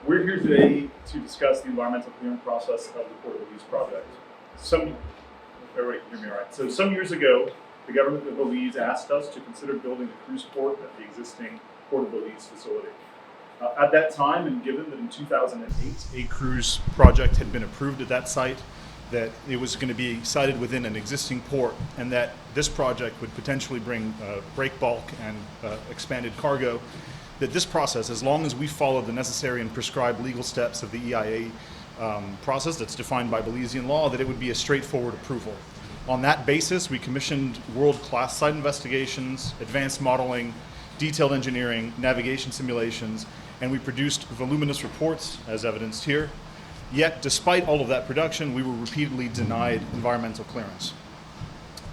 We're here today to discuss the environmental clearance process of the Port of Belize project. Some years ago, the government of Belize asked us to consider building a cruise port at the existing Port of Belize facility. At that time, and given that in 2008 a cruise project had been approved at that site, that it was going to be sited within an existing port, and that this project would potentially bring break bulk and expanded cargo, that this process, as long as we follow the necessary and prescribed legal steps of the EIA process that's defined by Belizean law, that it would be a straightforward approval. On that basis, we commissioned world-class site investigations, advanced modeling, detailed engineering, navigation simulations, and we produced voluminous reports, as evidenced here. Yet, despite all of that production, we were repeatedly denied environmental clearance.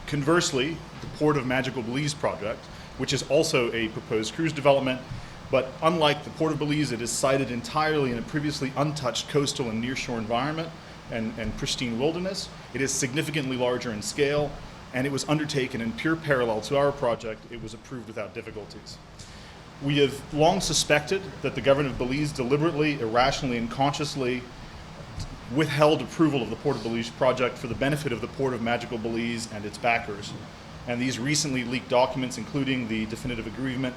Conversely, the Port of Magical Belize project, which is also a proposed cruise development, but unlike the Port of Belize, it is sited entirely in a previously untouched coastal and nearshore environment and pristine wilderness. It is significantly larger in scale, and it was undertaken in pure parallel to our project. It was approved without difficulties. We have long suspected that the government of Belize deliberately, irrationally, and consciously withheld approval of the Port of Belize project for the benefit of the Port of Magical Belize and its backers. And these recently leaked documents, including the definitive agreement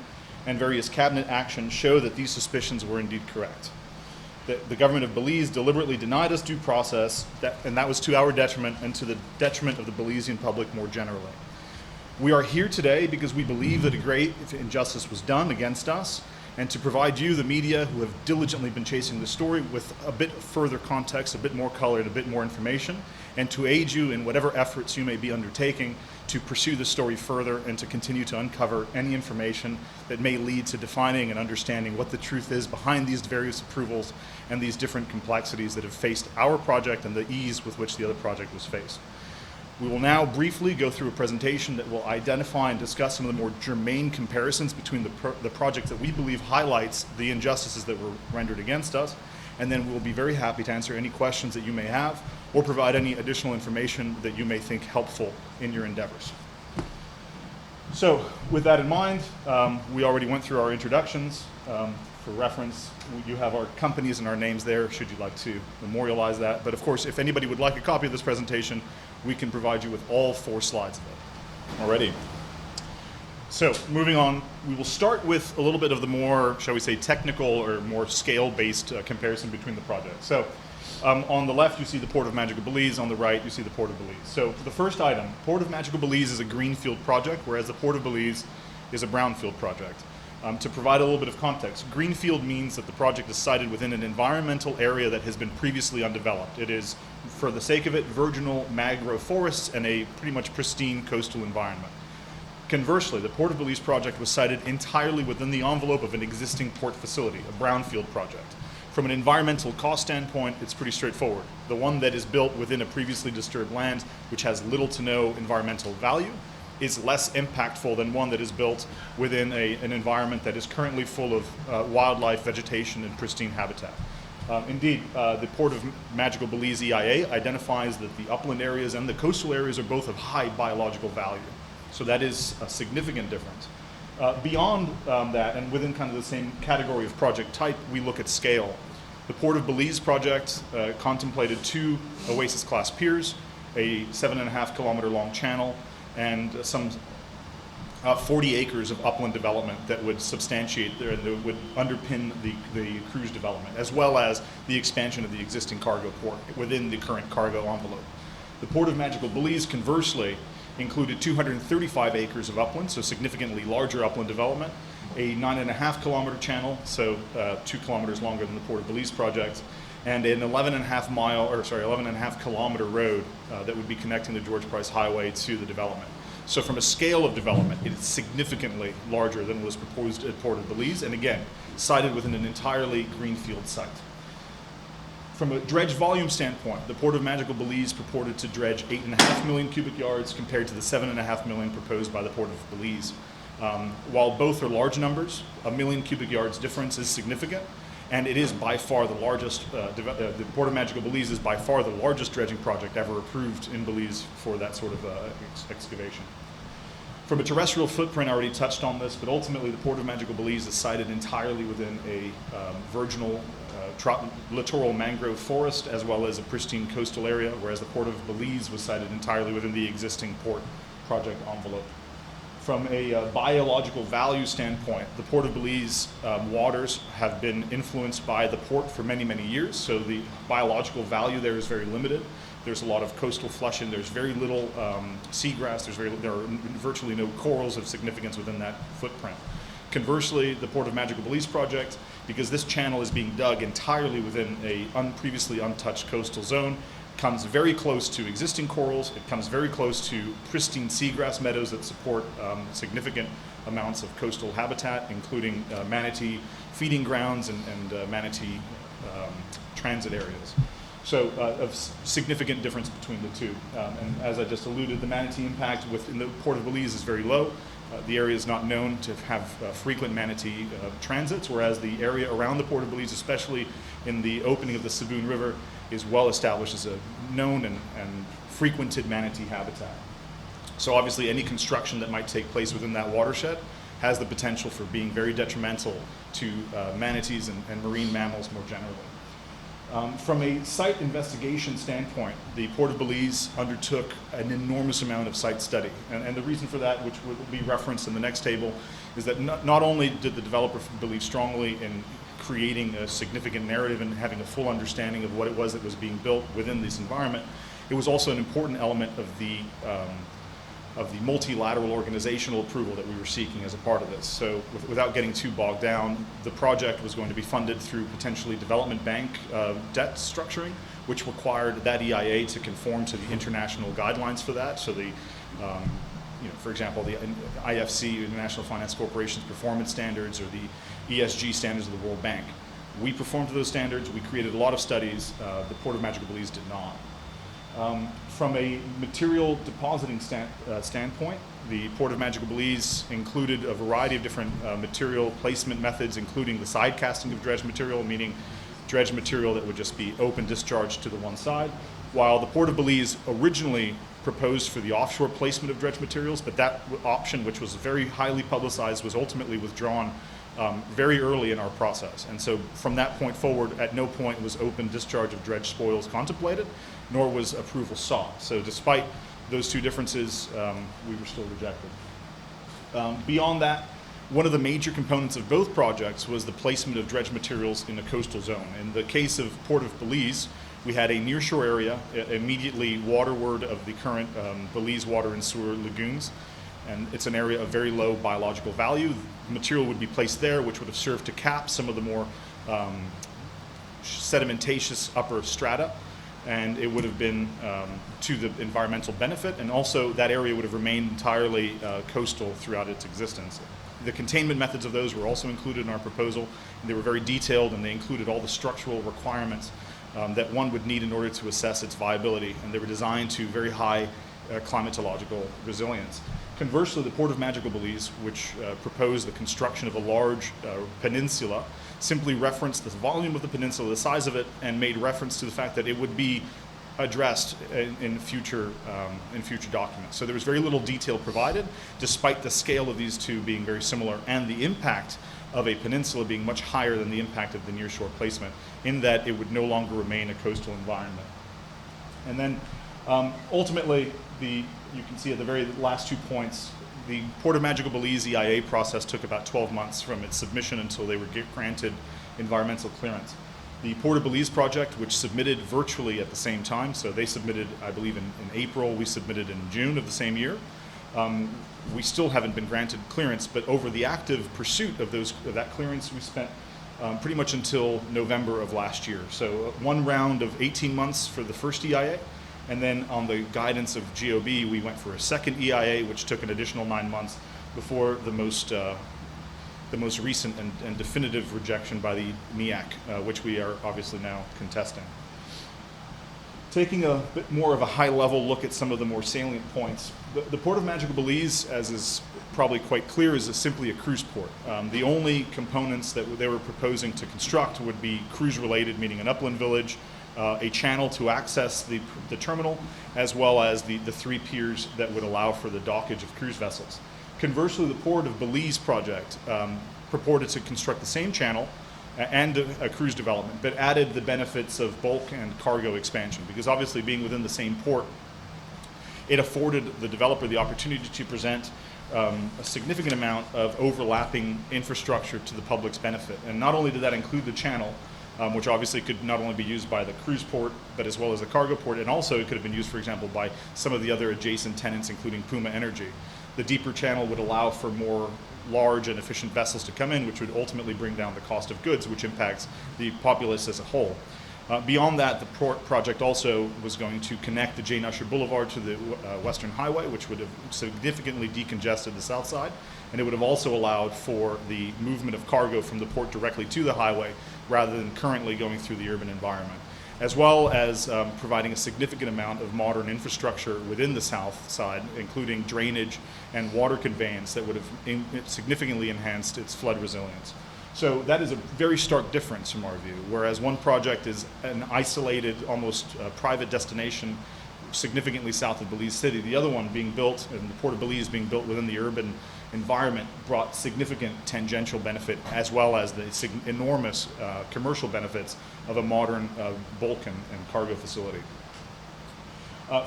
and various cabinet actions, show that these suspicions were indeed correct. The government of Belize deliberately denied us due process, and that was to our detriment and to the detriment of the Belizean public more generally. We are here today because we believe that a great injustice was done against us, and to provide you, the media, who have diligently been chasing the story, with a bit further context, a bit more color, and a bit more information, and to aid you in whatever efforts you may be undertaking to pursue the story further and to continue to uncover any information that may lead to defining and understanding what the truth is behind these various approvals and these different complexities that have faced our project and the ease with which the other project was faced. We will now briefly go through a presentation that will identify and discuss some of the more germane comparisons between the project that we believe highlights the injustices that were rendered against us, and then we'll be very happy to answer any questions that you may have or provide any additional information that you may think helpful in your endeavors. So with that in mind, we already went through our introductions. For reference, you have our companies and our names there, should you like to memorialize that. But of course, if anybody would like a copy of this presentation, we can provide you with all 4 slides of it already. So moving on, we will start with a little bit of the more, shall we say, technical or more scale-based comparison between the projects. So on the left, you see the Port of Magical Belize. On the right, you see the Port of Belize. So for the first item, Port of Magical Belize is a greenfield project, whereas the Port of Belize is a brownfield project. To provide a little bit of context, greenfield means that the project is sited within an environmental area that has been previously undeveloped. It is, for the sake of it, virginal mangrove forests and a pretty much pristine coastal environment. Conversely, the Port of Belize project was sited entirely within the envelope of an existing port facility, a brownfield project. From an environmental cost standpoint, it's pretty straightforward. The one that is built within a previously disturbed land, which has little to no environmental value, is less impactful than one that is built within an environment that is currently full of wildlife, vegetation, and pristine habitat. Indeed, the Port of Magical Belize EIA identifies that the upland areas and the coastal areas are both of high biological value. So that is a significant difference. Beyond that, and within kind of the same category of project type, we look at scale. The Port of Belize project contemplated 2 Oasis-class piers, a 7.5 kilometer long channel, and some 40 acres of upland development that would substantiate, that would underpin the cruise development, as well as the expansion of the existing cargo port within the current cargo envelope. The Port of Magical Belize, conversely, included 235 acres of upland, so significantly larger upland development, a 9.5 kilometer channel, so 2 kilometers longer than the Port of Belize project, and an 11.5 kilometer road that would be connecting the George Price Highway to the development. So from a scale of development, it is significantly larger than was proposed at Port of Belize, and again, sited within an entirely greenfield site. From a dredge volume standpoint, the Port of Magical Belize purported to dredge 8.5 million cubic yards compared to the 7.5 million proposed by the Port of Belize. While both are large numbers, a million cubic yards difference is significant, and it is by far the largest, the Port of Magical Belize is by far the largest dredging project ever approved in Belize for that sort of excavation. From a terrestrial footprint, I already touched on this, but ultimately the Port of Magical Belize is sited entirely within a virginal littoral mangrove forest, as well as a pristine coastal area, whereas the Port of Belize was sited entirely within the existing port project envelope. From a biological value standpoint, the Port of Belize waters have been influenced by the port for many, many years, so the biological value there is very limited. There's a lot of coastal flushing, there's very little seagrass, there are virtually no corals of significance within that footprint. Conversely, the Port of Magical Belize project, because this channel is being dug entirely within a previously untouched coastal zone, comes very close to existing corals, it comes very close to pristine seagrass meadows that support significant amounts of coastal habitat, including manatee feeding grounds and manatee transit areas. So of significant difference between the two. And as I just alluded, the manatee impact within the Port of Belize is very low. The area is not known to have frequent manatee transits, whereas the area around the Port of Belize, especially in the opening of the Saboon River, is well established as a known and frequented manatee habitat. So obviously any construction that might take place within that watershed has the potential for being very detrimental to manatees and marine mammals more generally. From a site investigation standpoint, the Port of Belize undertook an enormous amount of site study. And the reason for that, which will be referenced in the next table, is that not only did the developer believe strongly in creating a significant narrative and having a full understanding of what it was that was being built within this environment, it was also an important element of the multilateral organizational approval that we were seeking as a part of this. So without getting too bogged down, the project was going to be funded through potentially development bank debt structuring, which required that EIA to conform to the international guidelines for that. So the, for example, the IFC, International Finance Corporation's performance standards, or the ESG standards of the World Bank. We performed to those standards, we created a lot of studies, the Port of Magical Belize did not. From a material depositing standpoint, the Port of Magical Belize included a variety of different material placement methods, including the side casting of dredge material, meaning dredge material that would just be open discharge to the one side, while the Port of Belize originally proposed for the offshore placement of dredge materials, but that option, which was very highly publicized, was ultimately withdrawn very early in our process. And so from that point forward, at no point was open discharge of dredge spoils contemplated, nor was approval sought. So despite those two differences, we were still rejected. Beyond that, one of the major components of both projects was the placement of dredge materials in a coastal zone. In the case of Port of Belize, we had a nearshore area immediately waterward of the current Belize water and sewer lagoons. And it's an area of very low biological value. The material would be placed there, which would have served to cap some of the more sedimentaceous upper strata, and it would have been to the environmental benefit, and also that area would have remained entirely coastal throughout its existence. The containment methods of those were also included in our proposal, and they were very detailed, and they included all the structural requirements that one would need in order to assess its viability, and they were designed to very high climatological resilience. Conversely, the Port of Magical Belize, which proposed the construction of a large peninsula, simply referenced the volume of the peninsula, the size of it, and made reference to the fact that it would be addressed in future documents. So there was very little detail provided, despite the scale of these two being very similar and the impact of a peninsula being much higher than the impact of the nearshore placement, in that it would no longer remain a coastal environment. And then ultimately, you can see at the very last 2 points, the Port of Magical Belize EIA process took about 12 months from its submission until they were granted environmental clearance. The Port of Belize project, which submitted virtually at the same time, so they submitted, I believe, in April, we submitted in June of the same year. We still haven't been granted clearance, but over the active pursuit of that clearance, we spent pretty much until November of last year. So one round of 18 months for the first EIA, and then on the guidance of GOB, we went for a second EIA, which took an additional 9 months before the most recent and definitive rejection by the NEAC, which we are obviously now contesting. Taking a bit more of a high-level look at some of the more salient points, the Port of Magical Belize, as is probably quite clear, is simply a cruise port. The only components that they were proposing to construct would be cruise-related, meaning an upland village, a channel to access the terminal, as well as the 3 piers that would allow for the dockage of cruise vessels. Conversely, the Port of Belize project purported to construct the same channel and a cruise development, but added the benefits of bulk and cargo expansion, because obviously being within the same port, it afforded the developer the opportunity to present a significant amount of overlapping infrastructure to the public's benefit. And not only did that include the channel, which obviously could not only be used by the cruise port, but as well as the cargo port, and also it could have been used, for example, by some of the other adjacent tenants, including Puma Energy. The deeper channel would allow for more large and efficient vessels to come in, which would ultimately bring down the cost of goods, which impacts the populace as a whole. Beyond that, the port project also was going to connect the Jane Usher Boulevard to the Western Highway, which would have significantly decongested the south side, and it would have also allowed for the movement of cargo from the port directly to the highway rather than currently going through the urban environment, as well as providing a significant amount of modern infrastructure within the south side, including drainage and water conveyance that would have significantly enhanced its flood resilience. So that is a very stark difference from our view. Whereas one project is an isolated, almost private destination significantly south of Belize City, the other one being built, and the Port of Belize being built within the urban environment, brought significant tangential benefit as well as the enormous commercial benefits of a modern bulk and cargo facility.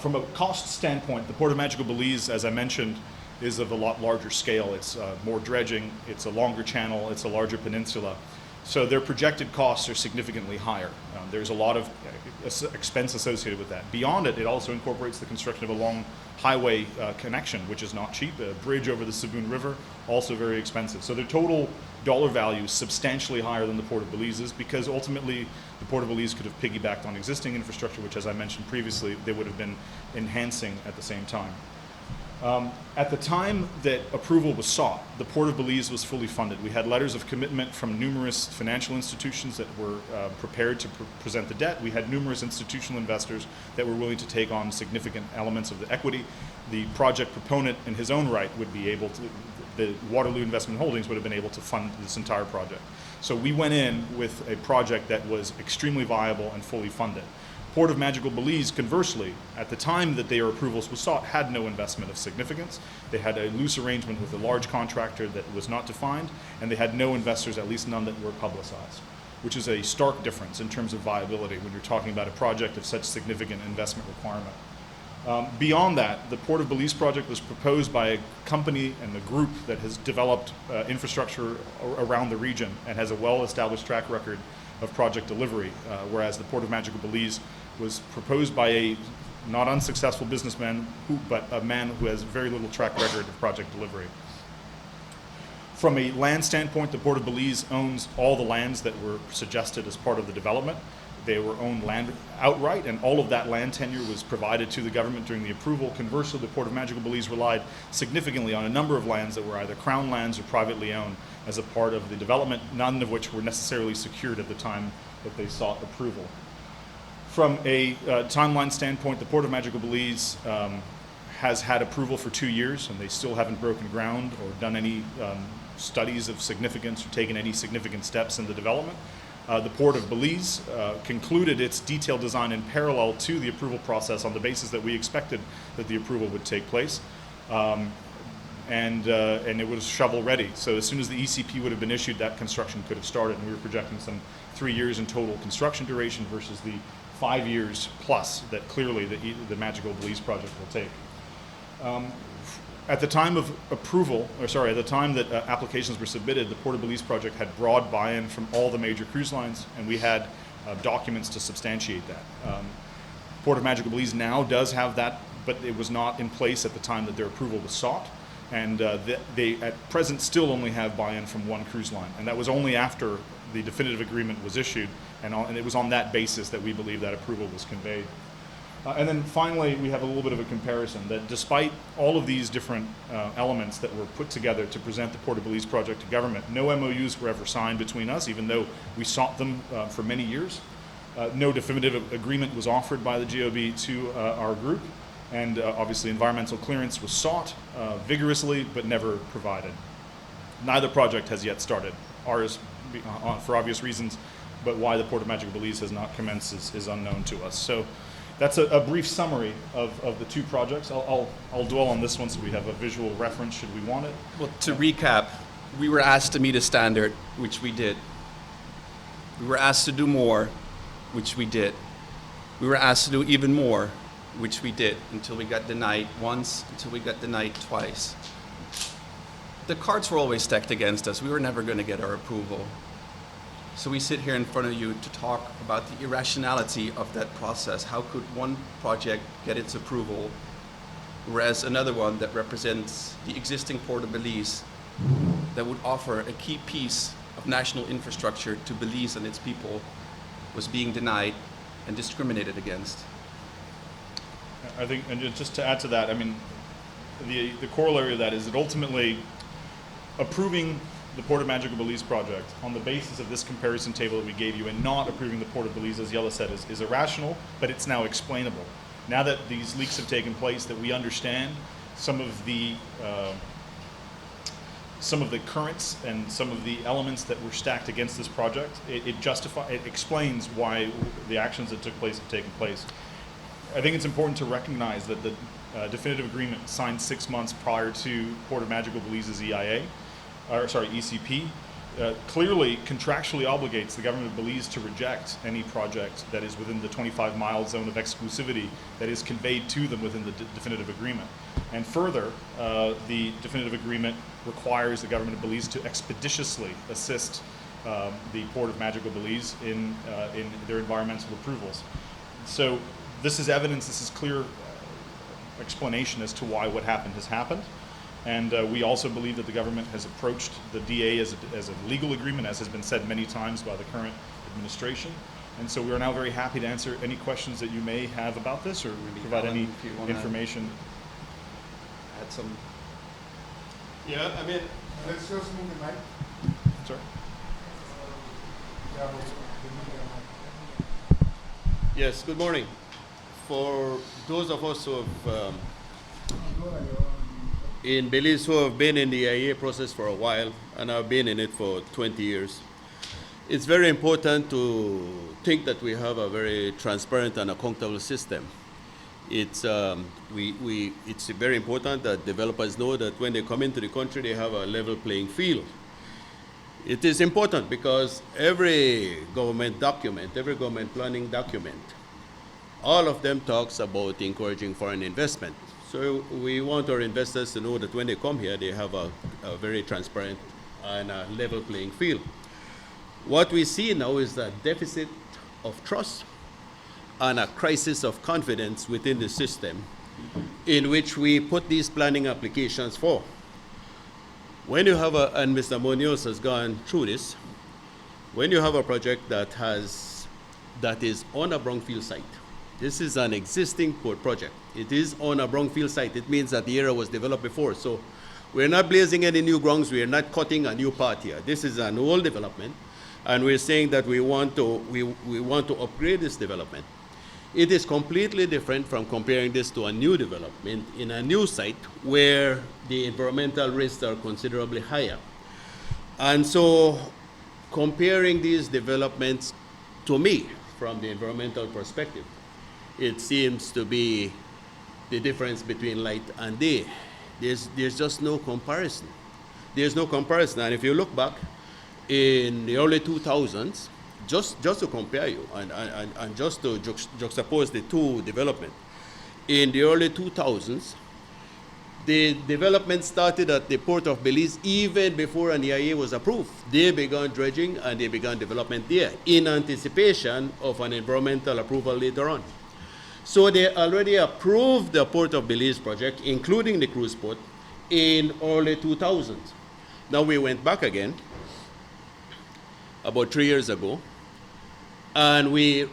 From a cost standpoint, the Port of Magical Belize, as I mentioned, is of a lot larger scale. It's more dredging, it's a longer channel, it's a larger peninsula. So their projected costs are significantly higher. There's a lot of expense associated with that. Beyond it, it also incorporates the construction of a long highway connection, which is not cheap. A bridge over the Saboon River, also very expensive. So the total dollar value is substantially higher than the Port of Belize is, because ultimately the Port of Belize could have piggybacked on existing infrastructure, which, as I mentioned previously, they would have been enhancing at the same time. At the time that approval was sought, the Port of Belize was fully funded. We had letters of commitment from numerous financial institutions that were prepared to present the debt. We had numerous institutional investors that were willing to take on significant elements of the equity. The project proponent in his own right would be able to, the Waterloo Investment Holdings would have been able to fund this entire project. So we went in with a project that was extremely viable and fully funded. Port of Magical Belize, conversely, at the time that their approvals were sought, had no investment of significance. They had a loose arrangement with a large contractor that was not defined, and they had no investors, at least none that were publicized, which is a stark difference in terms of viability when you're talking about a project of such significant investment requirement. Beyond that, the Port of Belize project was proposed by a company and a group that has developed infrastructure around the region and has a well-established track record of project delivery, whereas the Port of Magical Belize was proposed by a not unsuccessful businessman, but a man who has very little track record of project delivery. From a land standpoint, the Port of Belize owns all the lands that were suggested as part of the development. They were owned land outright, and all of that land tenure was provided to the government during the approval. Conversely, the Port of Magical Belize relied significantly on a number of lands that were either crown lands or privately owned as a part of the development, none of which were necessarily secured at the time that they sought approval. From a timeline standpoint, the Port of Magical Belize has had approval for 2 years, and they still haven't broken ground or done any studies of significance or taken any significant steps in the development. The Port of Belize concluded its detailed design in parallel to the approval process on the basis that we expected that the approval would take place. And it was shovel ready. So as soon as the ECP would have been issued, that construction could have started, and we were projecting some 3 years in total construction duration versus the 5 years plus that clearly the Magical Belize project will take. At the time of approval, at the time that applications were submitted, the Port of Belize project had broad buy-in from all the major cruise lines, and we had documents to substantiate that. Port of Magical Belize now does have that, but it was not in place at the time that their approval was sought. And they at present still only have buy-in from one cruise line, and that was only after the definitive agreement was issued, and it was on that basis that we believe that approval was conveyed. And then finally, we have a little bit of a comparison that despite all of these different elements that were put together to present the Port of Belize project to government, no MOUs were ever signed between us, even though we sought them for many years. No definitive agreement was offered by the GOB to our group. And obviously environmental clearance was sought vigorously, but never provided. Neither project has yet started. Ours, for obvious reasons, but why the Port of Magical Belize has not commenced is unknown to us. So That's a brief summary of the two projects. I'll dwell on this one so we have a visual reference should we want it. Well, to recap, we were asked to meet a standard, which we did. We were asked to do more, which we did. We were asked to do even more, which we did, until we got denied once, until we got denied twice. The cards were always stacked against us. We were never going to get our approval. So we sit here in front of you to talk about the irrationality of that process. How could one project get its approval, whereas another one that represents the existing port of Belize, that would offer a key piece of national infrastructure to Belize and its people, was being denied and discriminated against? I think, and just to add to that, I mean, the corollary of that is that ultimately approving the Port of Magical Belize project on the basis of this comparison table that we gave you and not approving the Port of Belize, as Yella said, is irrational, but it's now explainable. Now that these leaks have taken place, that we understand some of the currents and some of the elements that were stacked against this project, it explains why the actions that took place have taken place. I think it's important to recognize that the definitive agreement signed 6 months prior to Port of Magical Belize's ECP, clearly contractually obligates the government of Belize to reject any project that is within the 25-mile zone of exclusivity that is conveyed to them within the definitive agreement. And further, the definitive agreement requires the government of Belize to expeditiously assist the Port of Magical Belize in their environmental approvals. So this is evidence, this is clear explanation as to why what happened has happened. And we also believe that the government has approached the DA as a legal agreement, as has been said many times by the current administration. And so we are now very happy to answer any questions that you may have about this, or maybe provide any information. Add some. Yeah, I mean, let's just move the mic. Sorry. Yes, good morning. For those of us who have in Belize who have been in the IA process for a while, and I've been in it for 20 years, it's very important to think that we have a very transparent and accountable system. It's very important that developers know that when they come into the country, they have a level playing field. It is important because every government document, every government planning document, all of them talks about encouraging foreign investment. So we want our investors to know that when they come here, they have a very transparent and a level playing field. What we see now is a deficit of trust and a crisis of confidence within the system in which we put these planning applications for. When you have and Mr. Munoz has gone through this, when you have a project that is on a brownfield site, this is an existing port project. It is on a brownfield site. It means that the area was developed before. So we're not blazing any new grounds. We're not cutting a new path here. This is an old development, and we're saying that we want to upgrade this development. It is completely different from comparing this to a new development in a new site where the environmental risks are considerably higher. And so comparing these developments, to me, from the environmental perspective, it seems to be the difference between light and day. There's just no comparison. There's no comparison. And if you look back in the early 2000s, just to compare you and just to juxtapose the two developments, in the early 2000s, the development started at the port of Belize even before an EIA was approved. They began dredging and they began development there in anticipation of an environmental approval later on. So they already approved the Port of Belize project, including the cruise port, in early 2000s. Now we went back again about 3 years ago, and we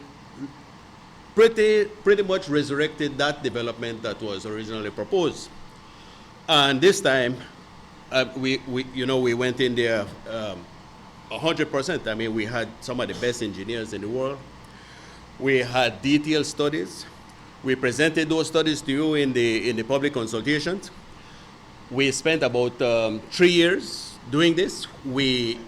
pretty much resurrected that development that was originally proposed. And this time, we went in there 100%. I mean, we had some of the best engineers in the world. We had detailed studies. We presented those studies to you in the public consultations. We spent about 3 years doing this. We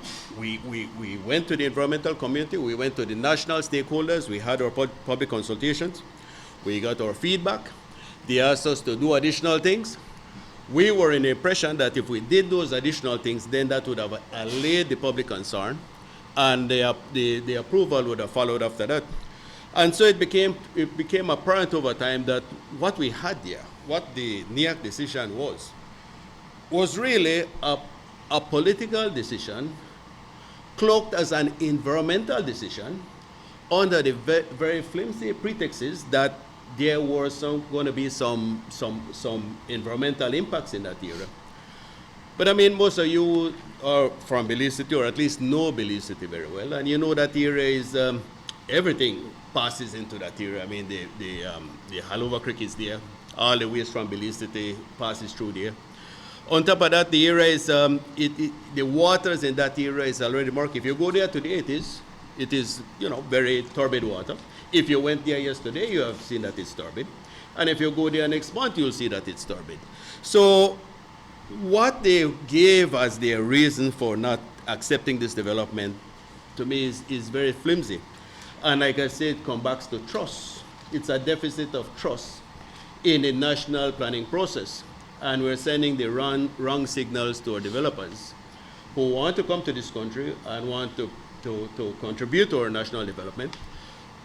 went to the environmental community. We went to the national stakeholders. We had our public consultations. We got our feedback. They asked us to do additional things. We were in the impression that if we did those additional things, then that would have allayed the public concern, and the approval would have followed after that. And so it became apparent over time that what we had there, what the NEAC decision was really a political decision cloaked as an environmental decision under the very flimsy pretexts that there were going to be some environmental impacts in that area. But I mean, most of you are from Belize City, or at least know Belize City very well, and you know that area is, everything passes into that area. I mean, the Halova Creek is there. All the waste from Belize City passes through there. On top of that, the area is, the waters in that area is already marked. If you go there today, it is, very turbid water. If you went there yesterday, you have seen that it's turbid. And if you go there next month, you'll see that it's turbid. So what they gave as their reason for not accepting this development, to me, is very flimsy. And like I said, it comes back to trust. It's a deficit of trust in the national planning process. And we're sending the wrong signals to our developers who want to come to this country and want to contribute to our national development.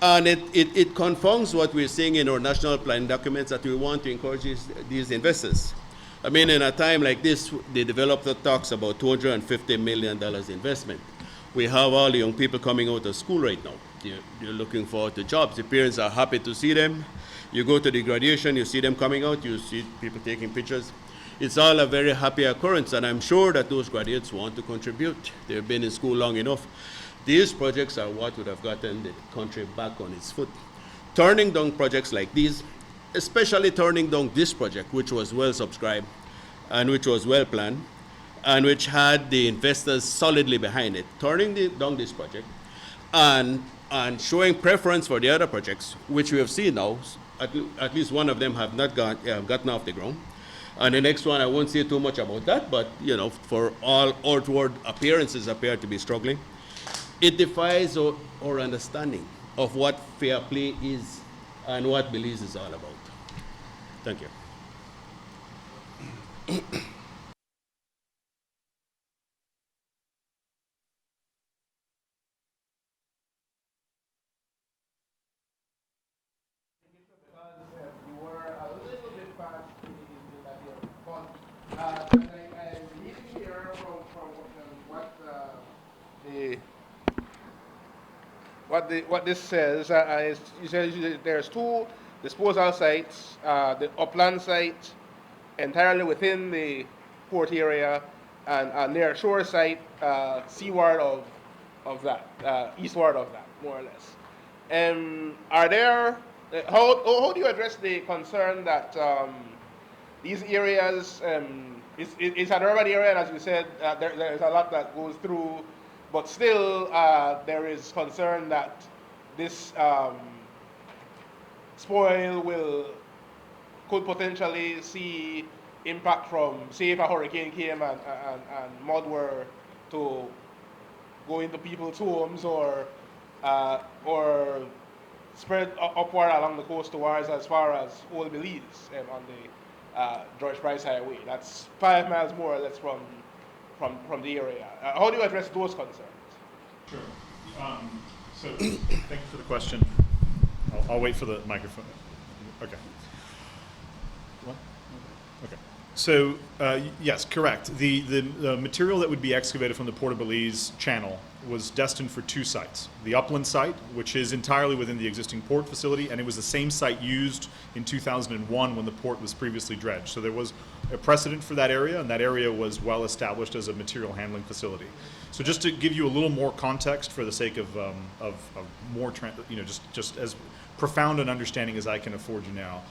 And it confounds what we're seeing in our national planning documents, that we want to encourage these investors. I mean, in a time like this, the developer talks about $250 million investment. We have all the young people coming out of school right now. They're looking forward to jobs. The parents are happy to see them. You go to the graduation, you see them coming out, you see people taking pictures. It's all a very happy occurrence, and I'm sure that those graduates want to contribute. They've been in school long enough. These projects are what would have gotten the country back on its foot. Turning down projects like these, especially turning down this project, which was well subscribed and which was well planned and which had the investors solidly behind it, turning down this project and showing preference for the other projects, which we have seen now. At least one of them have not gotten off the ground. And the next one, I won't say too much about that, but for all outward appearances appear to be struggling. It defies our understanding of what fair play is and what Belize is all about. Thank you. You were a little bit fast in that year, but I need to hear from what this says. You said there's two disposal sites, the upland site entirely within the port area, and a near shore site seaward of that, eastward of that, more or less. Are there how do you address the concern that these areas, it's an urban area, and as you said, there's a lot that goes through, but still there is concern that this spoil could potentially see impact from, say, if a hurricane came and mud were to go into people's homes or spread upward along the coast towards as far as Old Belize on the George Price Highway. That's 5 miles more or less from the area. How do you address those concerns? Sure. So thank you for the question. I'll wait for the microphone. Okay. What? Okay. So yes, correct. The material that would be excavated from the Port of Belize channel was destined for 2 sites. The upland site, which is entirely within the existing port facility, and it was the same site used in 2001 when the port was previously dredged. So there was a precedent for that area, and that area was well established as a material handling facility. So just to give you a little more context for the sake of more, just as profound an understanding as I can afford you now.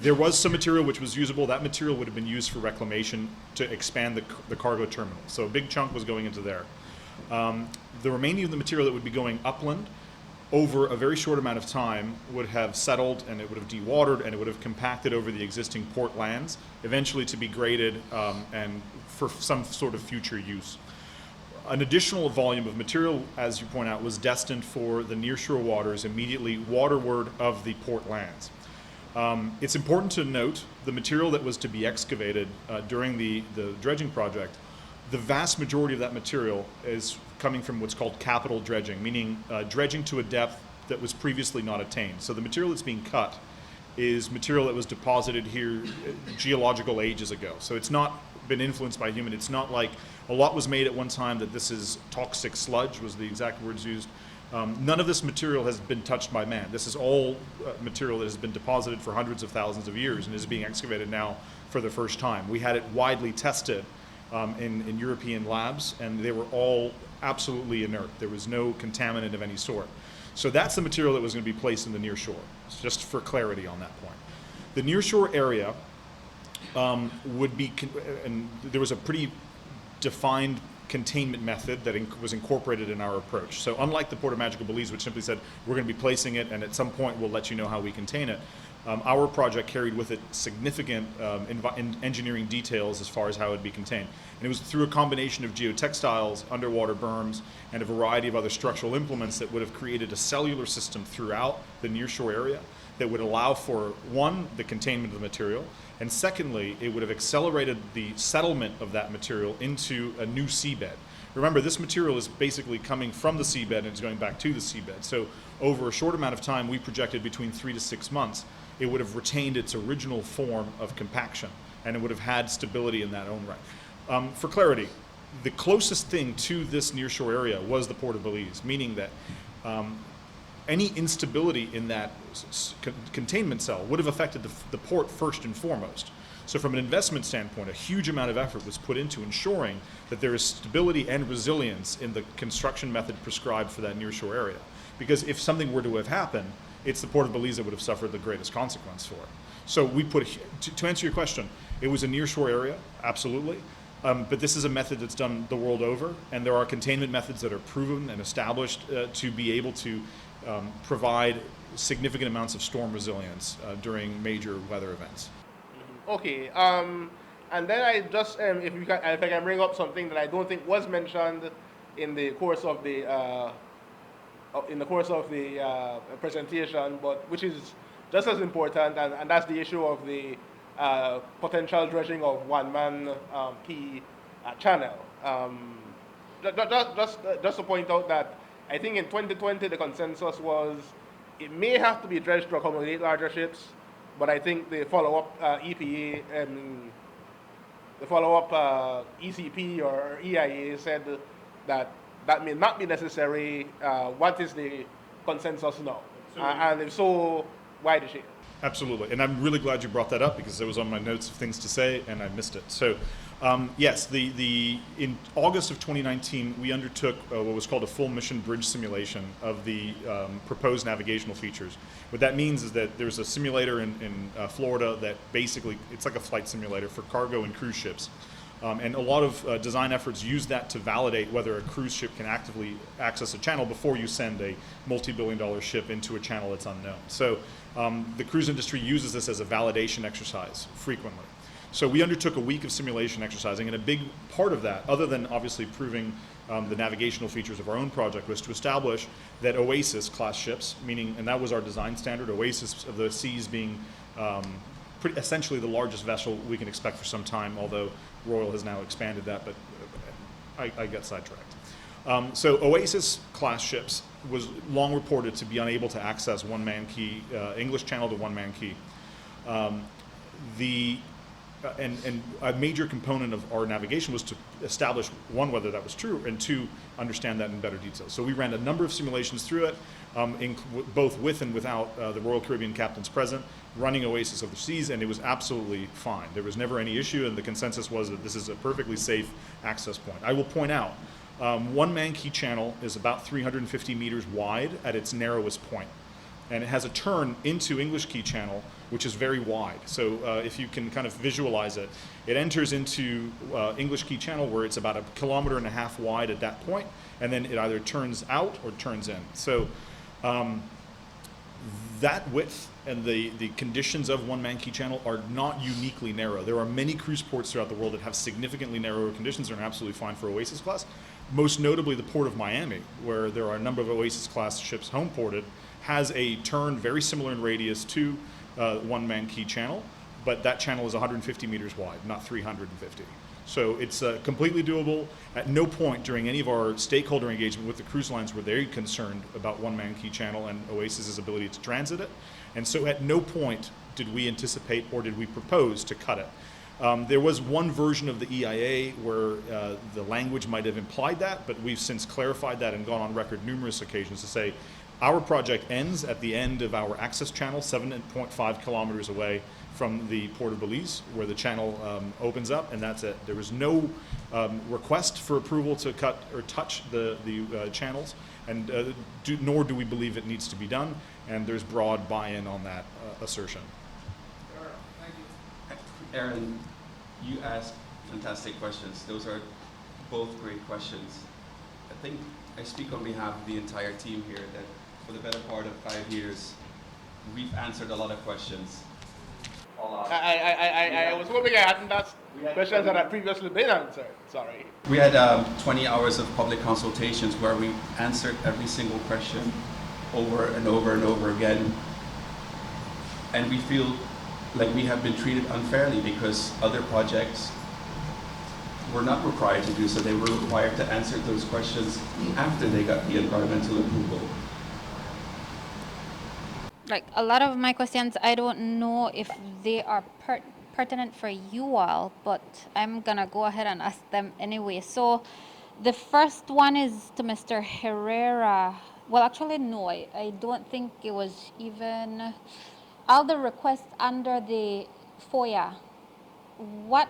There was some material which was usable. That material would have been used for reclamation to expand the cargo terminal. So a big chunk was going into there. The remaining of the material that would be going upland over a very short amount of time would have settled, and it would have dewatered, and it would have compacted over the existing port lands, eventually to be graded and for some sort of future use. An additional volume of material, as you point out, was destined for the nearshore waters immediately waterward of the port lands. It's important to note the material that was to be excavated during the dredging project. The vast majority of that material is coming from what's called capital dredging, meaning dredging to a depth that was previously not attained. So the material that's being cut is material that was deposited here geological ages ago. So it's not been influenced by human. It's not like a lot was made at one time that this is toxic sludge, was the exact words used. None of this material has been touched by man. This is all material that has been deposited for hundreds of thousands of years and is being excavated now for the first time. We had it widely tested in European labs, and they were all absolutely inert. There was no contaminant of any sort. So that's the material that was going to be placed in the near shore, just for clarity on that point. The nearshore area would be, and there was a pretty defined containment method that was incorporated in our approach. So unlike the Port of Magical Belize, which simply said, we're going to be placing it and at some point we'll let you know how we contain it, our project carried with it significant engineering details as far as how it would be contained. And it was through a combination of geotextiles, underwater berms, and a variety of other structural implements that would have created a cellular system throughout the nearshore area that would allow for, one, the containment of the material, and secondly, it would have accelerated the settlement of that material into a new seabed. Remember, this material is basically coming from the seabed and it's going back to the seabed. So over a short amount of time, we projected between 3 to 6 months, it would have retained its original form of compaction, and it would have had stability in that own right. For clarity, the closest thing to this nearshore area was the Port of Belize, meaning that any instability in that containment cell would have affected the port first and foremost. So from an investment standpoint, a huge amount of effort was put into ensuring that there is stability and resilience in the construction method prescribed for that nearshore area. Because if something were to have happened, it's the Port of Belize that would have suffered the greatest consequence for it. So we put, to answer your question, it was a nearshore area, absolutely. But this is a method that's done the world over, and there are containment methods that are proven and established to be able to provide significant amounts of storm resilience during major weather events. Okay, and then I just, if I can bring up something that I don't think was mentioned in the course of the presentation, but which is just as important, and that's the issue of the potential dredging of one-man key channel. Just to point out that I think in 2020 the consensus was it may have to be dredged to accommodate larger ships, but I think the follow-up EPA and the follow-up ECP or EIA said that that may not be necessary. What is the consensus now? And if so, why the shift? Absolutely, and I'm really glad you brought that up because it was on my notes of things to say and I missed it. So yes, in August of 2019, we undertook what was called a full mission bridge simulation of the proposed navigational features. What that means is that there's a simulator in Florida that basically, it's like a flight simulator for cargo and cruise ships. And a lot of design efforts use that to validate whether a cruise ship can actively access a channel before you send a multi-billion-dollar ship into a channel that's unknown. So the cruise industry uses this as a validation exercise frequently. So we undertook a week of simulation exercising, and a big part of that, other than obviously proving the navigational features of our own project, was to establish that Oasis class ships, meaning, and that was our design standard, Oasis of the seas being essentially the largest vessel we can expect for some time, although Royal has now expanded that, but I got sidetracked. So Oasis class ships was long reported to be unable to access one-man key, English Channel to one-man key. And a major component of our navigation was to establish, one, whether that was true, and two, understand that in better detail. So we ran a number of simulations through it, both with and without the Royal Caribbean captains present, running Oasis of the seas, and it was absolutely fine. There was never any issue, and the consensus was that this is a perfectly safe access point. I will point out, one-man key channel is about 350 meters wide at its narrowest point. And it has a turn into English Key Channel, which is very wide. So if you can kind of visualize it, it enters into English Key Channel where it's about 1.5 kilometers wide at that point, and then it either turns out or turns in. So that width and the conditions of one-man key channel are not uniquely narrow. There are many cruise ports throughout the world that have significantly narrower conditions and are absolutely fine for Oasis class. most notably the Port of Miami, where there are a number of Oasis-class ships home ported, has a turn very similar in radius to one-man key channel, but that channel is 150 meters wide, not 350. So it's completely doable. At no point during any of our stakeholder engagement with the cruise lines were they concerned about one-man key channel and Oasis's ability to transit it. And so at no point did we anticipate or did we propose to cut it. There was one version of the EIA where the language might have implied that, but we've since clarified that and gone on record numerous occasions to say our project ends at the end of our access channel, 7.5 kilometers away from the Port of Belize, where the channel opens up, and that's it. There was no request for approval to cut or touch the channels, and nor do we believe it needs to be done, and there's broad buy-in on that assertion. Aaron, you asked fantastic questions. Those are both great questions. I think I speak on behalf of the entire team here that for the better part of 5 years, we've answered a lot of questions. I was hoping I hadn't asked questions that had previously been answered. Sorry. We had 20 hours of public consultations where we answered every single question over and over and over again. And we feel like we have been treated unfairly because other projects were not required to do so. They were required to answer those questions after they got the environmental approval. Like a lot of my questions, I don't know if they are pertinent for you all, but I'm gonna go ahead and ask them anyway. So the first one is to Mr. Herrera. Well, actually, no, I don't think it was even all the requests under the FOIA. What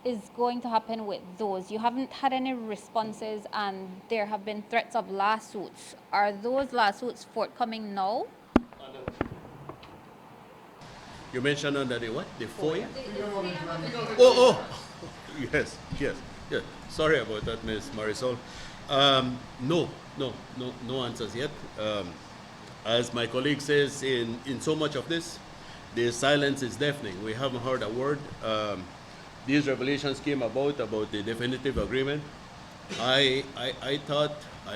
is going to happen with those? You haven't had any responses and there have been threats of lawsuits. Are those lawsuits forthcoming now? You mentioned under the what? The FOIA? Oh, yes. Sorry about that, Ms. Marisol. No answers yet. As my colleague says, in so much of this, the silence is deafening. We haven't heard a word. These revelations came about the definitive agreement. I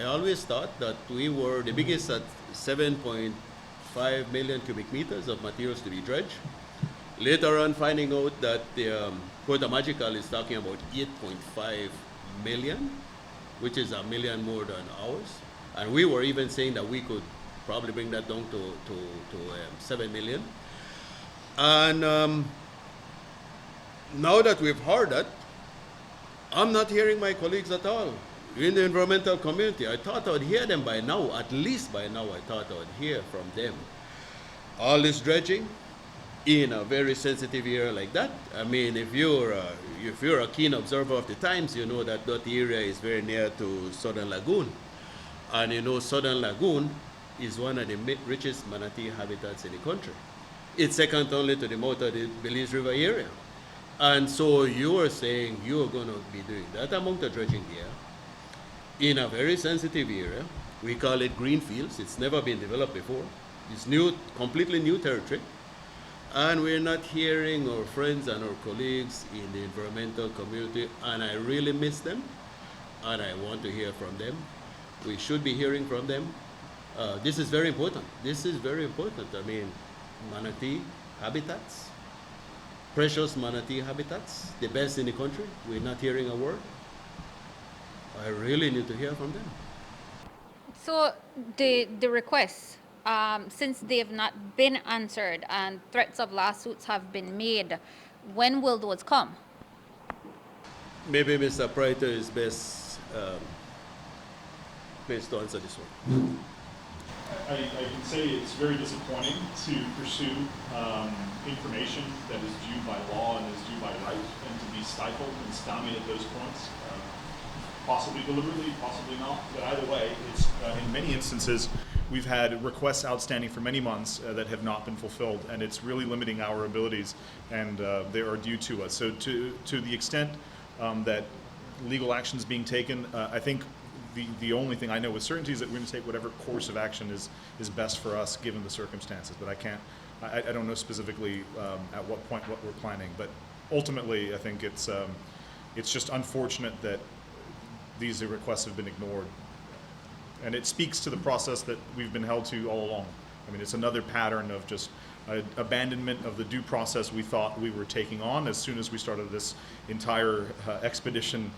always thought that we were the biggest at 7.5 million cubic meters of materials to be dredged. Later on, finding out that the Puerto Magical is talking about 8.5 million, which is a million more than ours. And we were even saying that we could probably bring that down to 7 million. And now that we've heard that, I'm not hearing my colleagues at all in the environmental community. I thought I would hear them by now, at least by now I thought I would hear from them. All this dredging in a very sensitive area like that. I mean, if you're a keen observer of the times, you know that area is very near to Southern Lagoon. And you know Southern Lagoon is one of the richest manatee habitats in the country. It's second only to the mouth of the Belize River area. And so you are saying you are going to be doing that amount of dredging here in a very sensitive area. We call it green fields. It's never been developed before. It's new, completely new territory. And we're not hearing our friends and our colleagues in the environmental community, and I really miss them, and I want to hear from them. We should be hearing from them. This is very important. This is very important. I mean, manatee habitats, precious manatee habitats, the best in the country. We're not hearing a word. I really need to hear from them. So the requests, since they have not been answered and threats of lawsuits have been made, when will those come? Maybe Mr. Prater is best to answer this one. I can say it's very disappointing to pursue information that is due by law and is due by right, and to be stifled and stymied at those points, possibly deliberately, possibly not. But either way, it's in many instances we've had requests outstanding for many months that have not been fulfilled, and it's really limiting our abilities, and they are due to us. So to the extent that legal action is being taken, I think the only thing I know with certainty is that we're going to take whatever course of action is best for us given the circumstances. But I don't know specifically at what point what we're planning. But ultimately, I think it's just unfortunate that these requests have been ignored. And it speaks to the process that we've been held to all along. I mean, it's another pattern of just abandonment of the due process we thought we were taking on as soon as we started this entire expedition,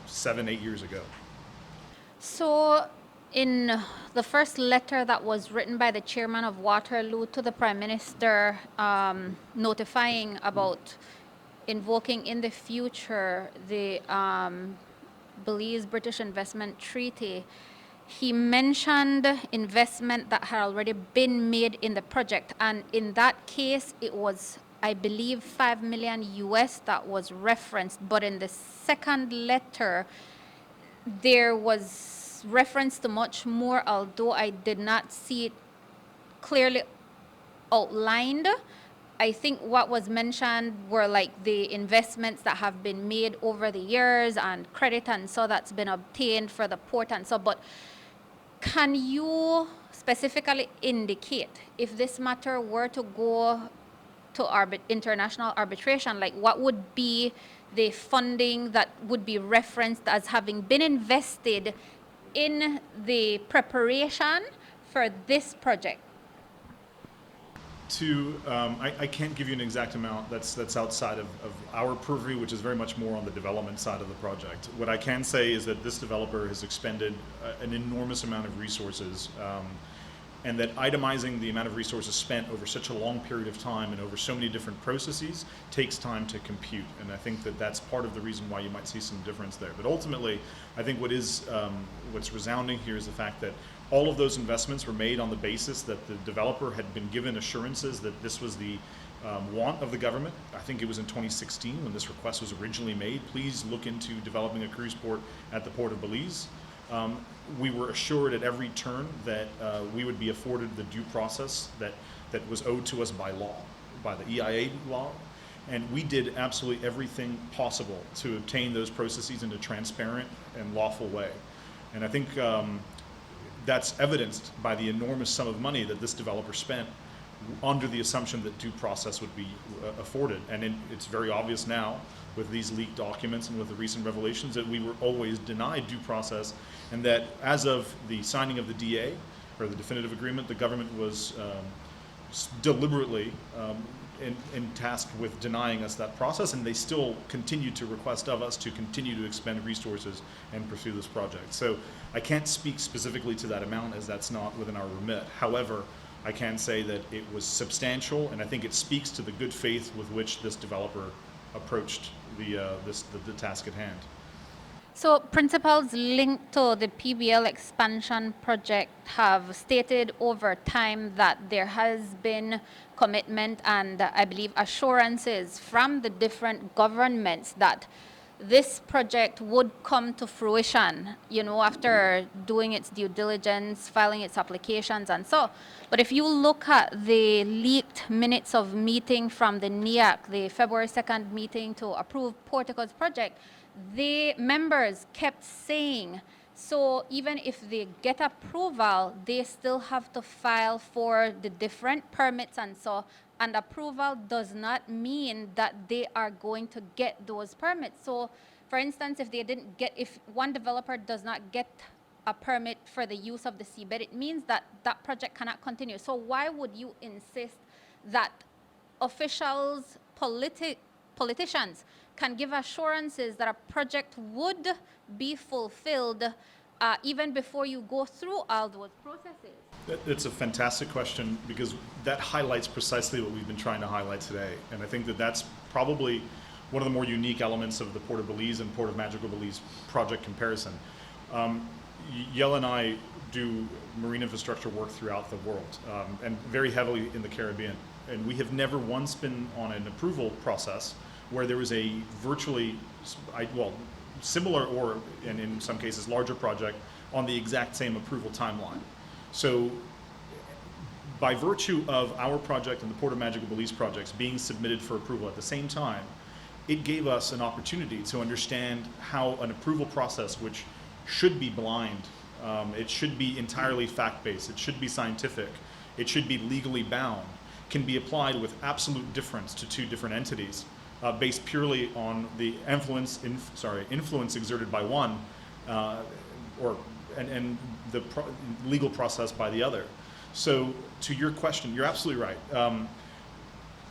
7, 8 years ago. So, in the first letter that was written by the chairman of Waterloo to the Prime Minister, notifying about invoking in the future the Belize British Investment Treaty, he mentioned investment that had already been made in the project. And in that case, it was, I believe, $5 million US that was referenced. But in the second letter, there was reference to much more, although I did not see it clearly outlined. I think what was mentioned were like the investments that have been made over the years and credit and so that's been obtained for the port and so. But can you specifically indicate if this matter were to go to international arbitration, like what would be the funding that would be referenced as having been invested in the preparation for this project? I can't give you an exact amount that's outside of our purview, which is very much more on the development side of the project. What I can say is that this developer has expended an enormous amount of resources, and that itemizing the amount of resources spent over such a long period of time and over so many different processes takes time to compute. And I think that that's part of the reason why you might see some difference there. But ultimately, I think what's resounding here is the fact that all of those investments were made on the basis that the developer had been given assurances that this was the want of the government. I think it was in 2016 when this request was originally made. Please look into developing a cruise port at the Port of Belize. We were assured at every turn that we would be afforded the due process that was owed to us by law, by the EIA law. And we did absolutely everything possible to obtain those processes in a transparent and lawful way. And I think that's evidenced by the enormous sum of money that this developer spent under the assumption that due process would be afforded. And it's very obvious now with these leaked documents and with the recent revelations that we were always denied due process, and that as of the signing of the DA, or the definitive agreement, the government was deliberately tasked with denying us that process, and they still continue to request of us to continue to expend resources and pursue this project. So I can't speak specifically to that amount as that's not within our remit. However, I can say that it was substantial, and I think it speaks to the good faith with which this developer approached the task at hand. So principals linked to the PBL expansion project have stated over time that there has been commitment and I believe assurances from the different governments that this project would come to fruition, after doing its due diligence, filing its applications and so. But if you look at the leaked minutes of meeting from the NEAC, the February 2nd meeting to approve Portico's project, the members kept saying, so even if they get approval, they still have to file for the different permits and so, and approval does not mean that they are going to get those permits. So for instance, if one developer does not get a permit for the use of the seabed, it means that that project cannot continue. So why would you insist that officials, politicians can give assurances that a project would be fulfilled even before you go through all those processes? It's a fantastic question because that highlights precisely what we've been trying to highlight today. And I think that that's probably one of the more unique elements of the Port of Belize and Port of Magical Belize project comparison. Yell and I do marine infrastructure work throughout the world, and very heavily in the Caribbean. And we have never once been on an approval process where there was a virtually, similar or, and in some cases, larger project on the exact same approval timeline. So by virtue of our project and the Port of Magical Belize projects being submitted for approval at the same time, it gave us an opportunity to understand how an approval process, which should be blind, it should be entirely fact-based, it should be scientific, it should be legally bound, can be applied with absolute difference to two different entities based purely on the influence exerted by one, and the legal process by the other. So to your question, you're absolutely right.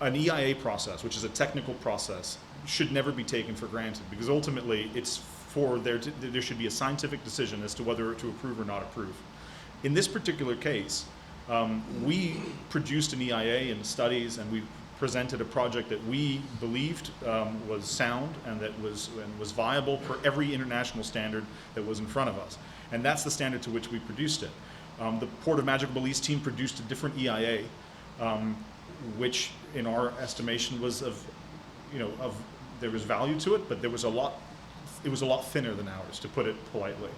An EIA process, which is a technical process, should never be taken for granted, because ultimately there should be a scientific decision as to whether to approve or not approve. In this particular case, we produced an EIA and studies, and we presented a project that we believed was sound and that was viable for every international standard that was in front of us. And that's the standard to which we produced it. The Port of Magical Belize team produced a different EIA, which in our estimation was there was value to it, but it was a lot thinner than ours, to put it politely.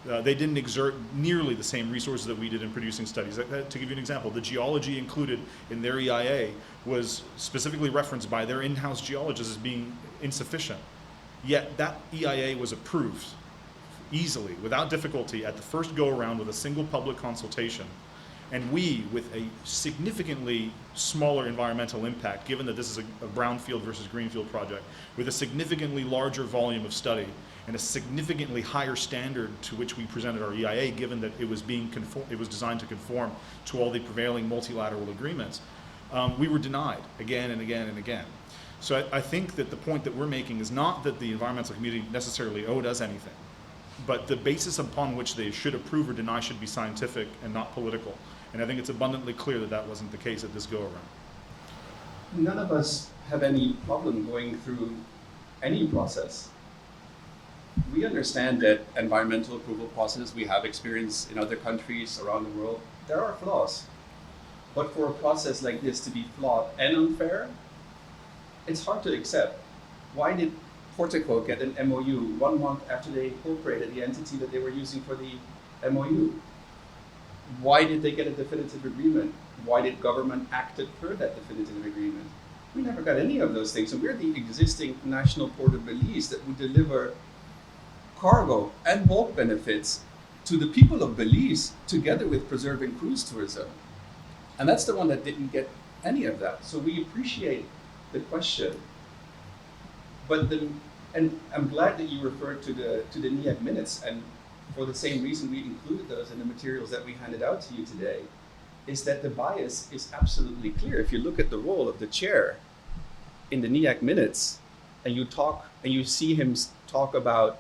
They didn't exert nearly the same resources that we did in producing studies. To give you an example, the geology included in their EIA was specifically referenced by their in-house geologists as being insufficient. Yet that EIA was approved easily, without difficulty, at the first go-around with a single public consultation. And we, with a significantly smaller environmental impact, given that this is a brownfield versus greenfield project, with a significantly larger volume of study and a significantly higher standard to which we presented our EIA, given that it was designed to conform to all the prevailing multilateral agreements, we were denied again and again and again. So I think that the point that we're making is not that the environmental community necessarily owed us anything, but the basis upon which they should approve or deny should be scientific and not political. And I think it's abundantly clear that that wasn't the case at this go-around. None of us have any problem going through any process. We understand that environmental approval process, we have experience in other countries around the world, there are flaws. But for a process like this to be flawed and unfair, it's hard to accept. Why did Portico get an MOU 1 month after they incorporated the entity that they were using for the MOU? Why did they get a definitive agreement? Why did government act per that definitive agreement? We never got any of those things. And we're the existing national port of Belize that would deliver cargo and bulk benefits to the people of Belize, together with preserving cruise tourism. And that's the one that didn't get any of that. So we appreciate the question. But and I'm glad that you referred to the NEAC minutes, and for the same reason we included those in the materials that we handed out to you today, is that the bias is absolutely clear. If you look at the role of the chair in the NEAC minutes, and you see him talk about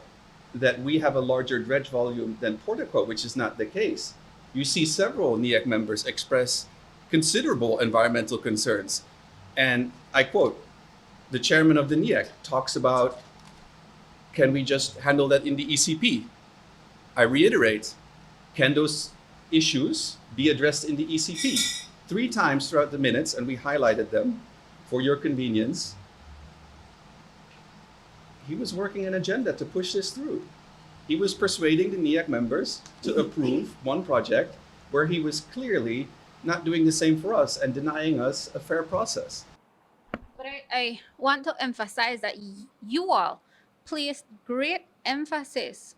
that we have a larger dredge volume than Portico, which is not the case. You see several NEAC members express considerable environmental concerns. And I quote, the chairman of the NEAC talks about, can we just handle that in the ECP? I reiterate, can those issues be addressed in the ECP? 3 times throughout the minutes, and we highlighted them for your convenience. He was working an agenda to push this through. He was persuading the NEAC members to approve one project where he was clearly not doing the same for us and denying us a fair process. But I want to emphasize that you all placed great emphasis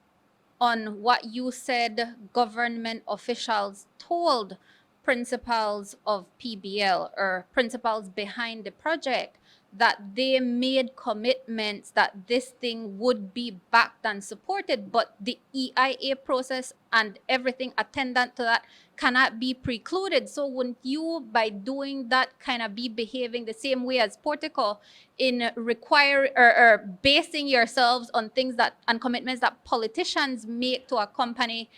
on what you said government officials told principals of PBL or principals behind the project, that they made commitments that this thing would be backed and supported, but the EIA process and everything attendant to that cannot be precluded. So wouldn't you, by doing that, kind of be behaving the same way as Portico in or basing yourselves on things that and commitments that politicians make to a company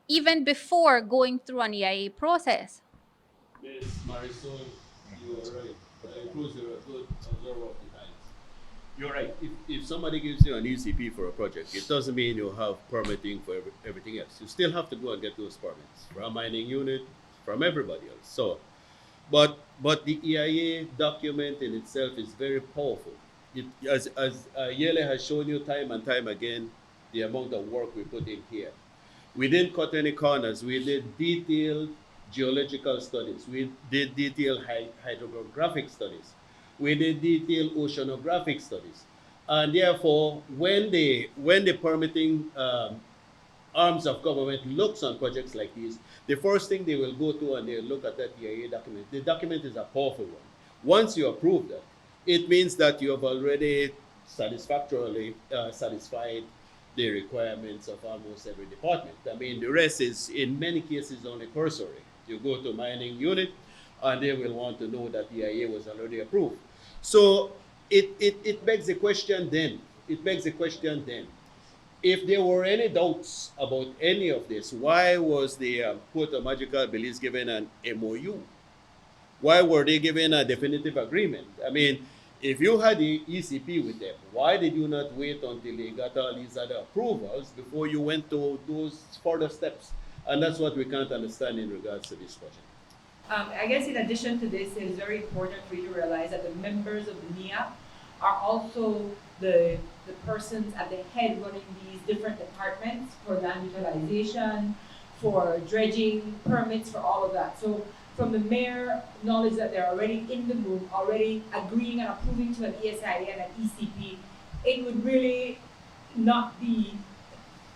even before going through an EIA process? Ms. Marisol, you are right. Cruz, you're a good observer of the times. You're right. If somebody gives you an ECP for a project, it doesn't mean you have permitting for everything else. You still have to go and get those permits from a mining unit, from everybody else. So, but the EIA document in itself is very powerful. As Yele has shown you time and time again, the amount of work we put in here. We didn't cut any corners. We did detailed geological studies. We did detailed hydrographic studies. We did detailed oceanographic studies. And therefore, when the permitting arms of government looks on projects like these, the first thing they will go to and they will look at that EIA document. The document is a powerful one. Once you approve that, it means that you have already satisfactorily satisfied the requirements of almost every department. I mean, the rest is, in many cases, only cursory. You go to mining unit, and they will want to know that the EIA was already approved. So it begs the question then, if there were any doubts about any of this, why was the Port of Magical Belize given an MOU? Why were they given a definitive agreement? I mean, if you had the ECP with them, why did you not wait until they got all these other approvals before you went to those further steps? And that's what we can't understand in regards to this project. I guess in addition to this, it is very important for you to realize that the members of the NEAC are also the persons at the head running these different departments for land utilization, for dredging, permits, for all of that. So from the mayor knowledge that they're already in the room, already agreeing and approving to an ESIA and an ECP, it would really not be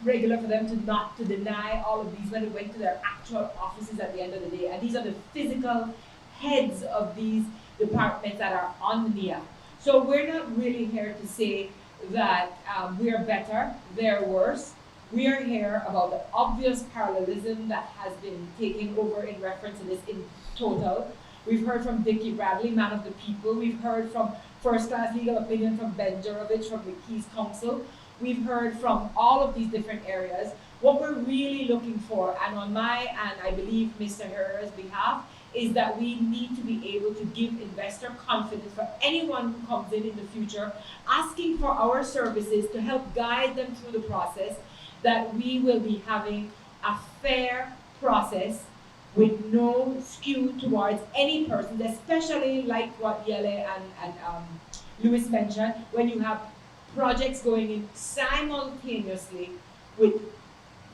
regular for them to deny all of these when it went to their actual offices at the end of the day. And these are the physical heads of these departments that are on the NEAC. So we're not really here to say that we're better, they're worse. We are here about the obvious parallelism that has been taking over in reference to this in total. We've heard from Dickie Bradley, man of the people. We've heard from first-class legal opinion from Ben Jurovich from the Keys Council. We've heard from all of these different areas. What we're really looking for, and on my and I believe Mr. Herrera's behalf, is that we need to be able to give investor confidence for anyone who comes in the future, asking for our services to help guide them through the process, that we will be having a fair process with no skew towards any person, especially like what Yele and Louis mentioned, when you have projects going in simultaneously with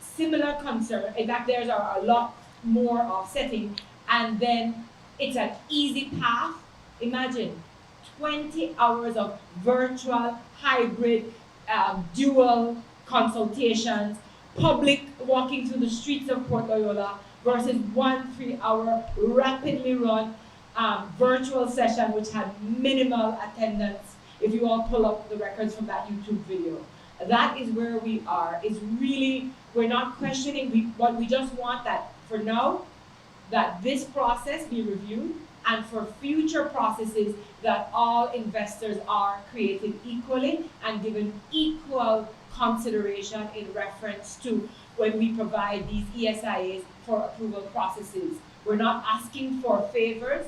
similar concern. In fact, there's a lot more offsetting, and then it's an easy path. Imagine 20 hours of virtual, hybrid, dual consultations, public walking through the streets of Port Loyola versus 1 3-hour rapidly run virtual session which had minimal attendance. If you all pull up the records from that YouTube video, that is where we are. It's really, we're not questioning, but we just want that for now, that this process be reviewed, and for future processes that all investors are created equally and given equal consideration in reference to when we provide these ESIAs for approval processes. We're not asking for favors,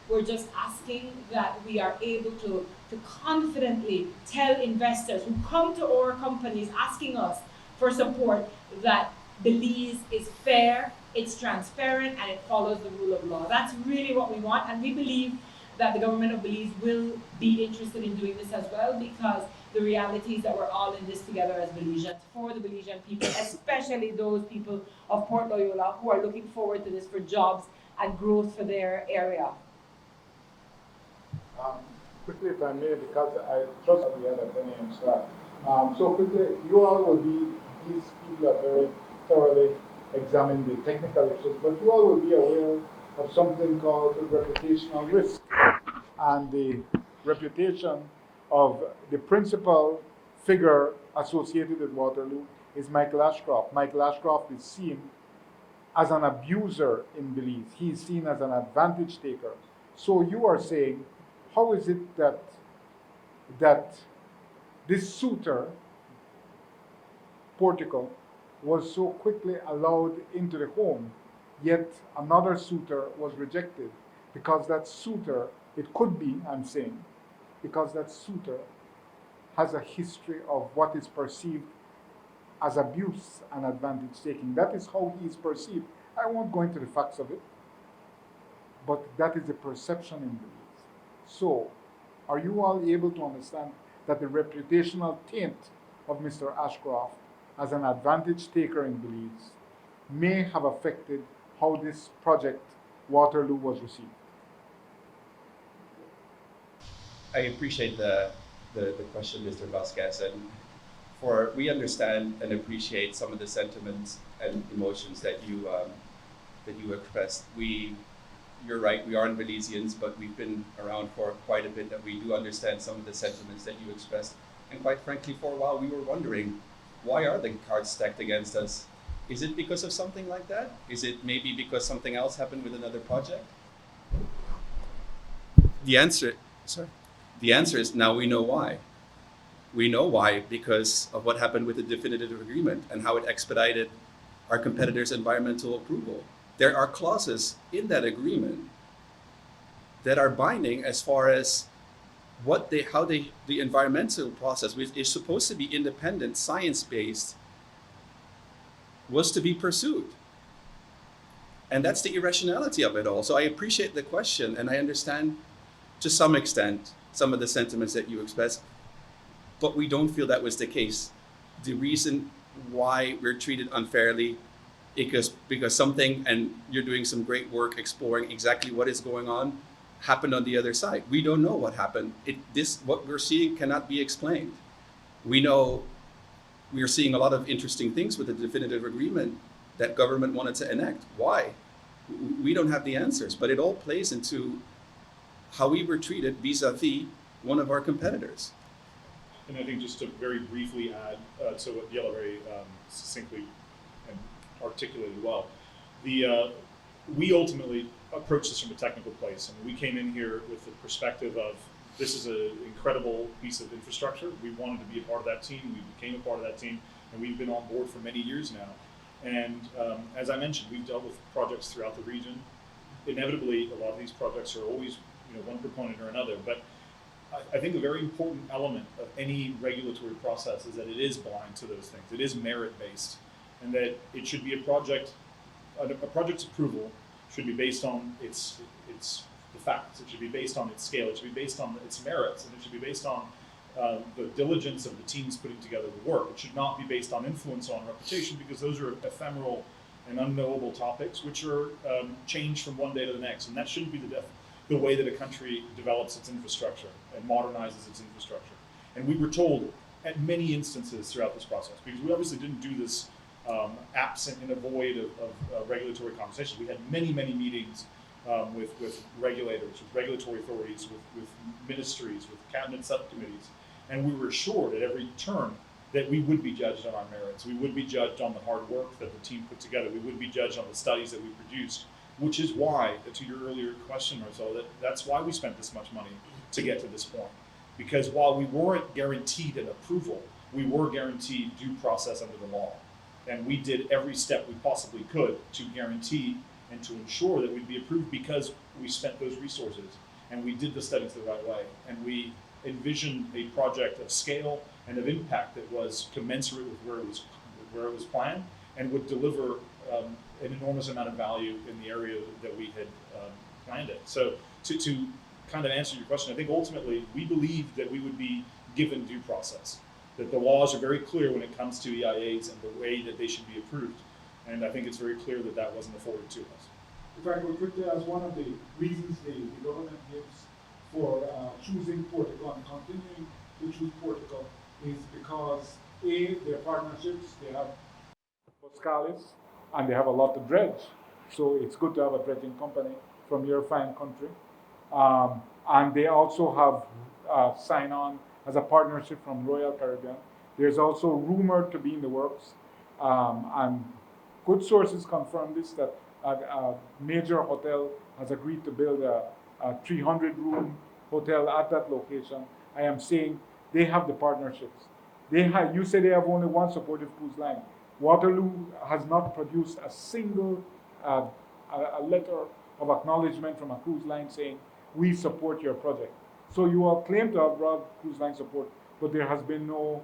we're just asking that we are able to confidently tell investors who come to our companies asking us for support that Belize is fair, it's transparent, and it follows the rule of law. That's really what we want, and we believe that the government of Belize will be interested in doing this as well, because the reality is that we're all in this together as Belizeans, for the Belizean people, especially those people of Port Loyola who are looking forward to this for jobs and growth for their area. Quickly, if I may, because I trust that we had a 10 a.m. start. So quickly, you all will be, these people are very thoroughly examine the technical issues, but you all will be aware of something called reputational risk. And the reputation of the principal figure associated with Waterloo is Michael Ashcroft. Michael Ashcroft is seen as an abuser in Belize. He is seen as an advantage taker. So you are saying, how is it that this suitor, Portico, was so quickly allowed into the home, yet another suitor was rejected? Because that suitor, it could be, I'm saying, because that suitor has a history of what is perceived as abuse and advantage taking. That is how he is perceived. I won't go into the facts of it, but that is the perception in Belize. So, are you all able to understand that the reputational taint of Mr. Ashcroft as an advantage taker in Belize may have affected how this project, Waterloo, was received? I appreciate the question, Mr. Vasquez, and we understand and appreciate some of the sentiments and emotions that you expressed. We you're right, we aren't Belizeans, but we've been around for quite a bit, that we do understand some of the sentiments that you expressed. And quite frankly, for a while, we were wondering, why are the cards stacked against us? Is it because of something like that? Is it maybe because something else happened with another project? The answer is now we know why. We know why because of what happened with the definitive agreement and how it expedited our competitors' environmental approval. There are clauses in that agreement that are binding as far as the environmental process, which is supposed to be independent, science-based, was to be pursued. And that's the irrationality of it all. So I appreciate the question, and I understand to some extent some of the sentiments that you expressed, but we don't feel that was the case. The reason why we're treated unfairly because something, and you're doing some great work exploring exactly what is going on, happened on the other side. We don't know what happened. What we're seeing cannot be explained. We know we are seeing a lot of interesting things with the definitive agreement that government wanted to enact. Why? We don't have the answers, but it all plays into how we were treated vis-a-vis one of our competitors. And I think just to very briefly add to what Yella very succinctly and articulated well, we ultimately approached this from a technical place. I mean, we came in here with the perspective of this is an incredible piece of infrastructure. We wanted to be a part of that team. We became a part of that team, and we've been on board for many years now. And as I mentioned, we've dealt with projects throughout the region. Inevitably, a lot of these projects are always, one proponent or another. But I think a very important element of any regulatory process is that it is blind to those things. It is merit-based, and that it should be a project's approval should be based on its the facts. It should be based on its scale. It should be based on its merits, and it should be based on the diligence of the teams putting together the work. It should not be based on influence or on reputation, because those are ephemeral and unknowable topics which are changed from one day to the next. And that shouldn't be the way that a country develops its infrastructure and modernizes its infrastructure. And we were told at many instances throughout this process, because we obviously didn't do this absent in a void of regulatory conversation. We had many meetings with regulators, with regulatory authorities, with ministries, with cabinet subcommittees, and we were assured at every turn that we would be judged on our merits. We would be judged on the hard work that the team put together. We would be judged on the studies that we produced, which is why, to your earlier question, Marcel, that's why we spent this much money to get to this point. Because while we weren't guaranteed an approval, we were guaranteed due process under the law. And we did every step we possibly could to guarantee and to ensure that we'd be approved, because we spent those resources and we did the studies the right way. And we envisioned a project of scale and of impact that was commensurate with where it was planned, and would deliver an enormous amount of value in the area that we had planned it. So to kind of answer your question, I think ultimately we believed that we would be given due process, that the laws are very clear when it comes to EIAs and the way that they should be approved. And I think it's very clear that that wasn't afforded to us. If I could quickly ask, one of the reasons the government gives for choosing Portugal and continuing to choose Portugal is because their partnerships, they have Boscalis, and they have a lot to dredge. So it's good to have a dredging company from your fine country. And they also have signed on as a partnership from Royal Caribbean. There's also rumored to be in the works, and good sources confirm this, that a major hotel has agreed to build a 300-room hotel at that location. I am saying they have the partnerships. You say they have only one supportive cruise line. Waterloo has not produced a single a letter of acknowledgement from a cruise line saying, we support your project. So you all claim to have broad cruise line support, but there has been no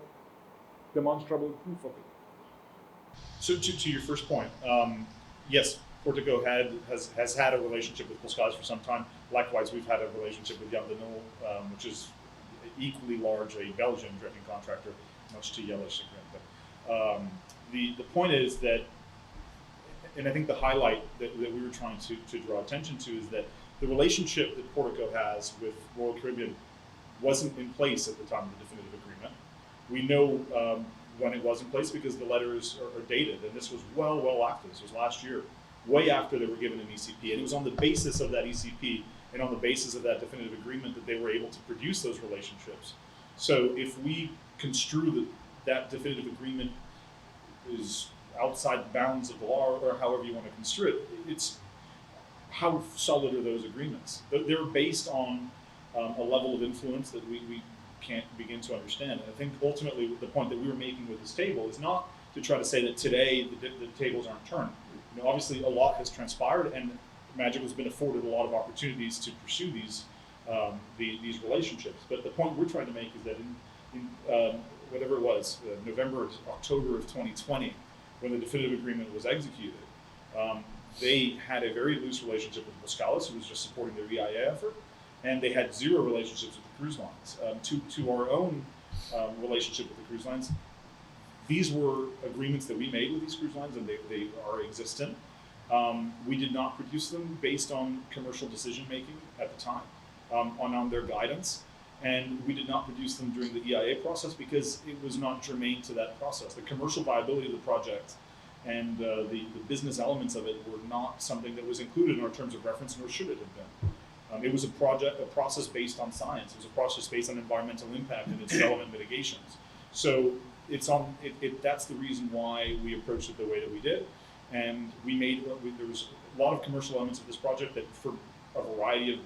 demonstrable proof of it. So to your first point, yes, Portico has had a relationship with Boscalis for some time. Likewise, we've had a relationship with Jan de Nul, which is equally large, a Belgian dredging contractor, much to Yella's chagrin. But the point is that, and I think the highlight that we were trying to draw attention to is that the relationship that Portico has with Royal Caribbean wasn't in place at the time of the definitive agreement. We know when it was in place because the letters are dated, and this was well after. This was last year way after they were given an ECP. And it was on the basis of that ECP and on the basis of that definitive agreement that they were able to produce those relationships. So if we construe that definitive agreement is outside the bounds of the law, or however you want to construe it, it's how solid are those agreements? They're based on a level of influence that we can't begin to understand. And I think ultimately the point that we were making with this table is not to try to say that today the tables aren't turned. You know, obviously a lot has transpired, and Magic has been afforded a lot of opportunities to pursue these relationships. But the point we're trying to make is that in whatever it was, November or October of 2020, when the definitive agreement was executed, they had a very loose relationship with Boscalis, who was just supporting their EIA effort, and they had zero relationships with the cruise lines. To our own relationship with the cruise lines, these were agreements that we made with these cruise lines, and they are existent. We did not produce them based on commercial decision making at the time, on their guidance, and we did not produce them during the EIA process because it was not germane to that process. The commercial viability of the project and the business elements of it were not something that was included in our terms of reference, nor should it have been. It was a process based on science. It was a process based on environmental impact and its development mitigations. So that's the reason why we approached it the way that we did. And there was a lot of commercial elements of this project that, for a variety of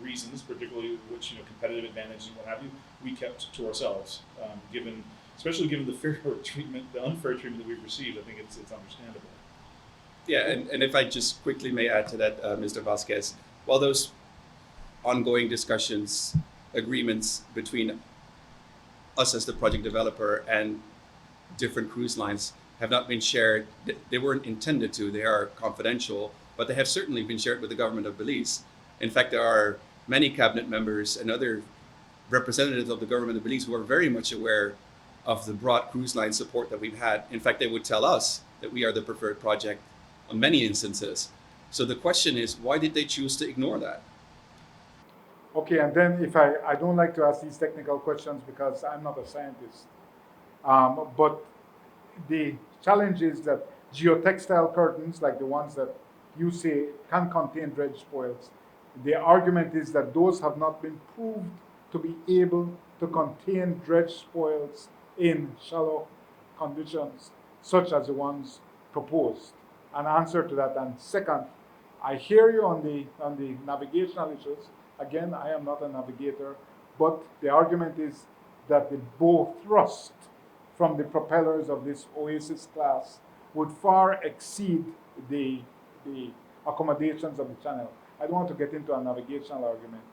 reasons, particularly which, competitive advantage and what have you, we kept to ourselves, especially given the unfair treatment that we've received. I think it's understandable. Yeah, and if I just quickly may add to that, Mr. Vasquez, while those ongoing discussions, agreements between us as the project developer and different cruise lines have not been shared, they weren't intended to, they are confidential, but they have certainly been shared with the government of Belize. In fact, there are many cabinet members and other representatives of the government of Belize who are very much aware of the broad cruise line support that we've had. In fact, they would tell us that we are the preferred project on many instances. So the question is, why did they choose to ignore that? Okay, and then if I don't like to ask these technical questions because I'm not a scientist, but the challenge is that geotextile curtains, like the ones that you say can contain dredge spoils, the argument is that those have not been proved to be able to contain dredge spoils in shallow conditions, such as the ones proposed. An answer to that. And second, I hear you on the navigational issues. Again, I am not a navigator, but the argument is that the bow thrust from the propellers of this Oasis class would far exceed the accommodations of the channel. I don't want to get into a navigational argument,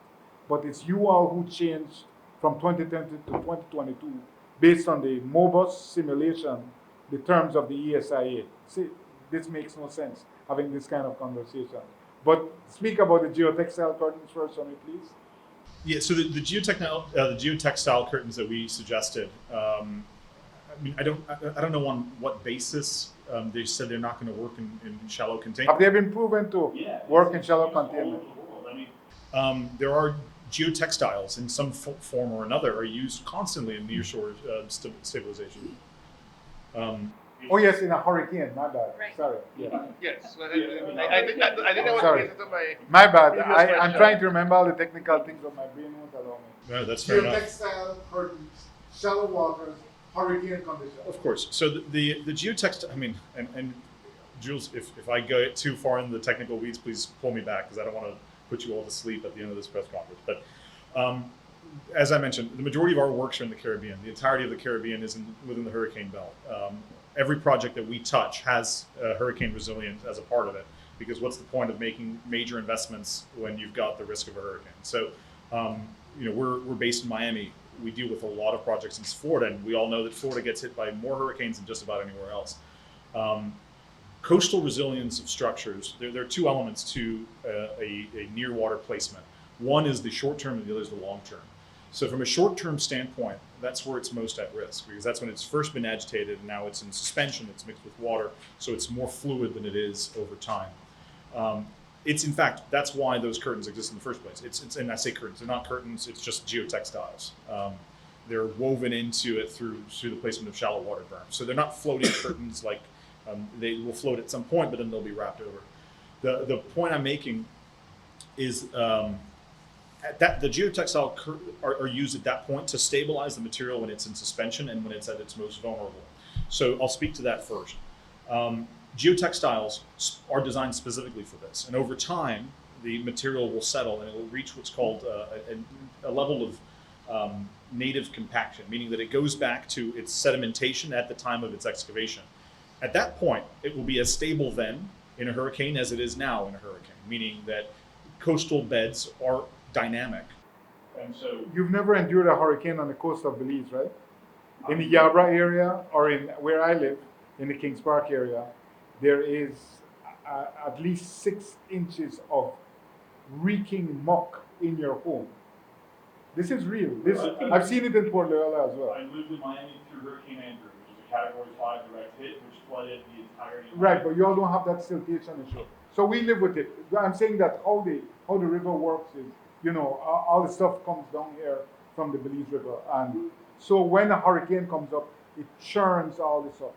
but it's you all who changed from 2020 to 2022 based on the MOBUS simulation, the terms of the ESIA. See, this makes no sense, having this kind of conversation. But speak about the geotextile curtains first for me, please. Yeah, so the geotextile curtains that we suggested, I don't know on what basis they said they're not going to work in shallow containment. Have they been proven to work in shallow containment? There are geotextiles in some form or another are used constantly in nearshore stabilization. Oh yes, in a hurricane. My bad. Right. Sorry. Yeah. Yes, I think that was Sorry. the basis of my. My bad. Previous I'm question. trying to remember all the technical things, but my brain won't allow me. No, that's fair enough. Geotextile curtains, shallow waters, hurricane conditions. Of course. So the geotextile, and Jules, if I go too far into the technical weeds, please pull me back because I don't want to put you all to sleep at the end of this press conference. But as I mentioned, the majority of our works are in the Caribbean. The entirety of the Caribbean is within the hurricane belt. Every project that we touch has hurricane resilience as a part of it, because what's the point of making major investments when you've got the risk of a hurricane? So, we're based in Miami. We deal with a lot of projects in Florida, and we all know that Florida gets hit by more hurricanes than just about anywhere else. Coastal resilience of structures, there are two elements to a near water placement. One is the short term and the other is the long term. So from a short term standpoint, that's where it's most at risk, because that's when it's first been agitated and now it's in suspension, it's mixed with water, so it's more fluid than it is over time. It's in fact, that's why those curtains exist in the first place. It's and I say curtains, they're not curtains, it's just geotextiles. They're woven into it through the placement of shallow water berms. So they're not floating curtains like they will float at some point, but then they'll be wrapped over. The point I'm making is at that the geotextile are used at that point to stabilize the material when it's in suspension and when it's at its most vulnerable. So I'll speak to that first. Geotextiles are designed specifically for this, and over time, the material will settle and it will reach what's called a level of native compaction, meaning that it goes back to its sedimentation at the time of its excavation. At that point, it will be as stable then in a hurricane as it is now in a hurricane, meaning that coastal beds are dynamic. And so You've never endured a hurricane on the coast of Belize, right? In the Yabra area, or in where I live, in the Kings Park area, there is at least 6 inches of reeking muck in your home. This is real. I've seen it in Port Loyola as well. I lived in Miami through Hurricane Andrew, which is a Category 5 direct hit, which flooded the entirety of Right, but you all don't have that siltation issue. So we live with it. I'm saying that how the river works is, all the stuff comes down here from the Belize River, and so when a hurricane comes up, it churns all this up,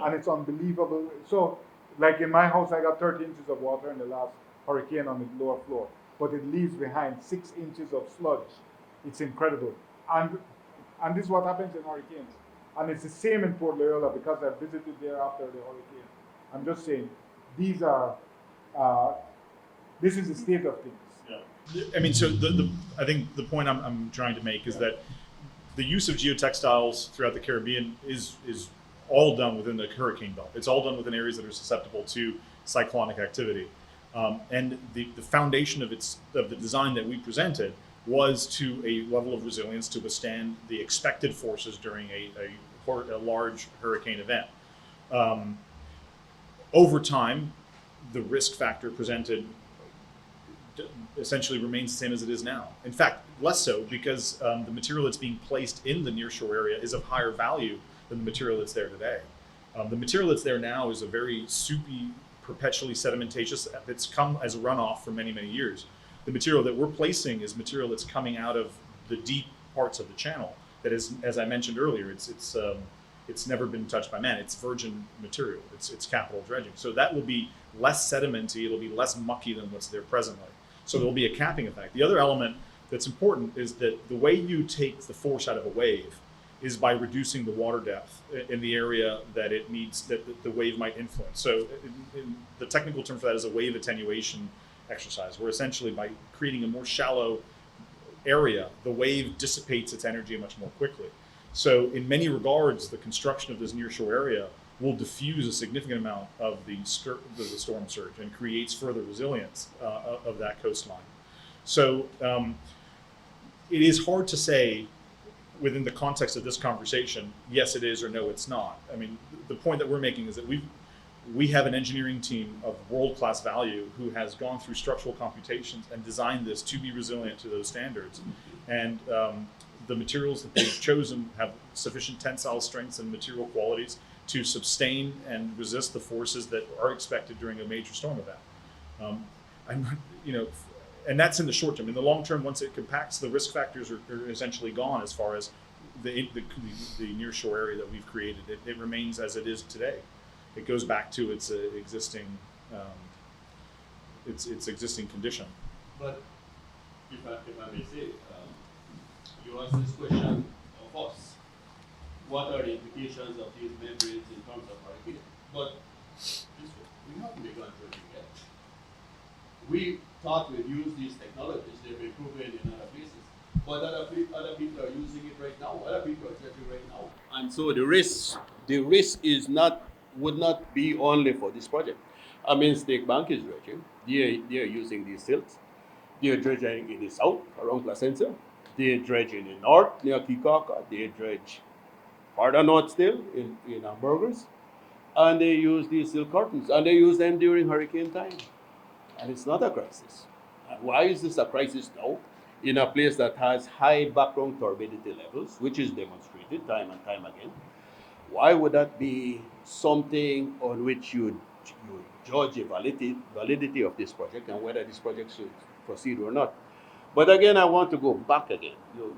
and it's unbelievable. So, like in my house, I got 30 inches of water in the last hurricane on the lower floor, but it leaves behind 6 inches of sludge. It's incredible, and this is what happens in hurricanes, and it's the same in Port Loyola because I visited there after the hurricane. I'm just saying, these are. This is the state of things. Yeah. I mean, so I think the point I'm trying to make is that the use of geotextiles throughout the Caribbean is all done within the hurricane belt. It's all done within areas that are susceptible to cyclonic activity. And the foundation of the design that we presented was to a level of resilience to withstand the expected forces during a large hurricane event. Over time, the risk factor presented essentially remains the same as it is now. In fact, less so because the material that's being placed in the nearshore area is of higher value than the material that's there today. The material that's there now is a very soupy, perpetually sedimentatious that's come as a runoff for many, many years. The material that we're placing is material that's coming out of the deep parts of the channel that is, as I mentioned earlier, it's never been touched by man. It's virgin material. It's capital dredging. So that will be less sedimenty. It'll be less mucky than what's there presently. So there'll be a capping effect. The other element that's important is that the way you take the force out of a wave is by reducing the water depth in the area that it needs, that the wave might influence. So the technical term for that is a wave attenuation exercise, where essentially by creating a more shallow area, the wave dissipates its energy much more quickly. So in many regards, the construction of this nearshore area will diffuse a significant amount of the storm surge and creates further resilience of that coastline. So it is hard to say within the context of this conversation, yes it is or no it's not. I mean, the point that we're making is that we have an engineering team of world-class value who has gone through structural computations and designed this to be resilient to those standards. And the materials that they've chosen have sufficient tensile strengths and material qualities to sustain and resist the forces that are expected during a major storm event. And that's in the short term. In the long term, once it compacts, the risk factors are essentially gone as far as the nearshore area that we've created. It remains as it is today. It goes back to its existing condition. But if I may say, you asked this question of us. What are the implications of these membranes in terms of hurricane? But we haven't begun dredging yet. We thought we'd use these technologies, they've been proven in other places. But other people are using it right now, other people are dredging right now. And so the risk would not be only for this project. I mean, Stake Bank is dredging. They are using these silts. They are dredging in the south, around Placentia. They are dredging in the north, near Kikaka. They dredge farther north still, in Hamburgers. And they use these silt curtains. And they use them during hurricane time. And it's not a crisis. And why is this a crisis now? In a place that has high background turbidity levels, which is demonstrated time and time again. Why would that be something on which you judge the validity of this project and whether this project should proceed or not? But again, I want to go back again. You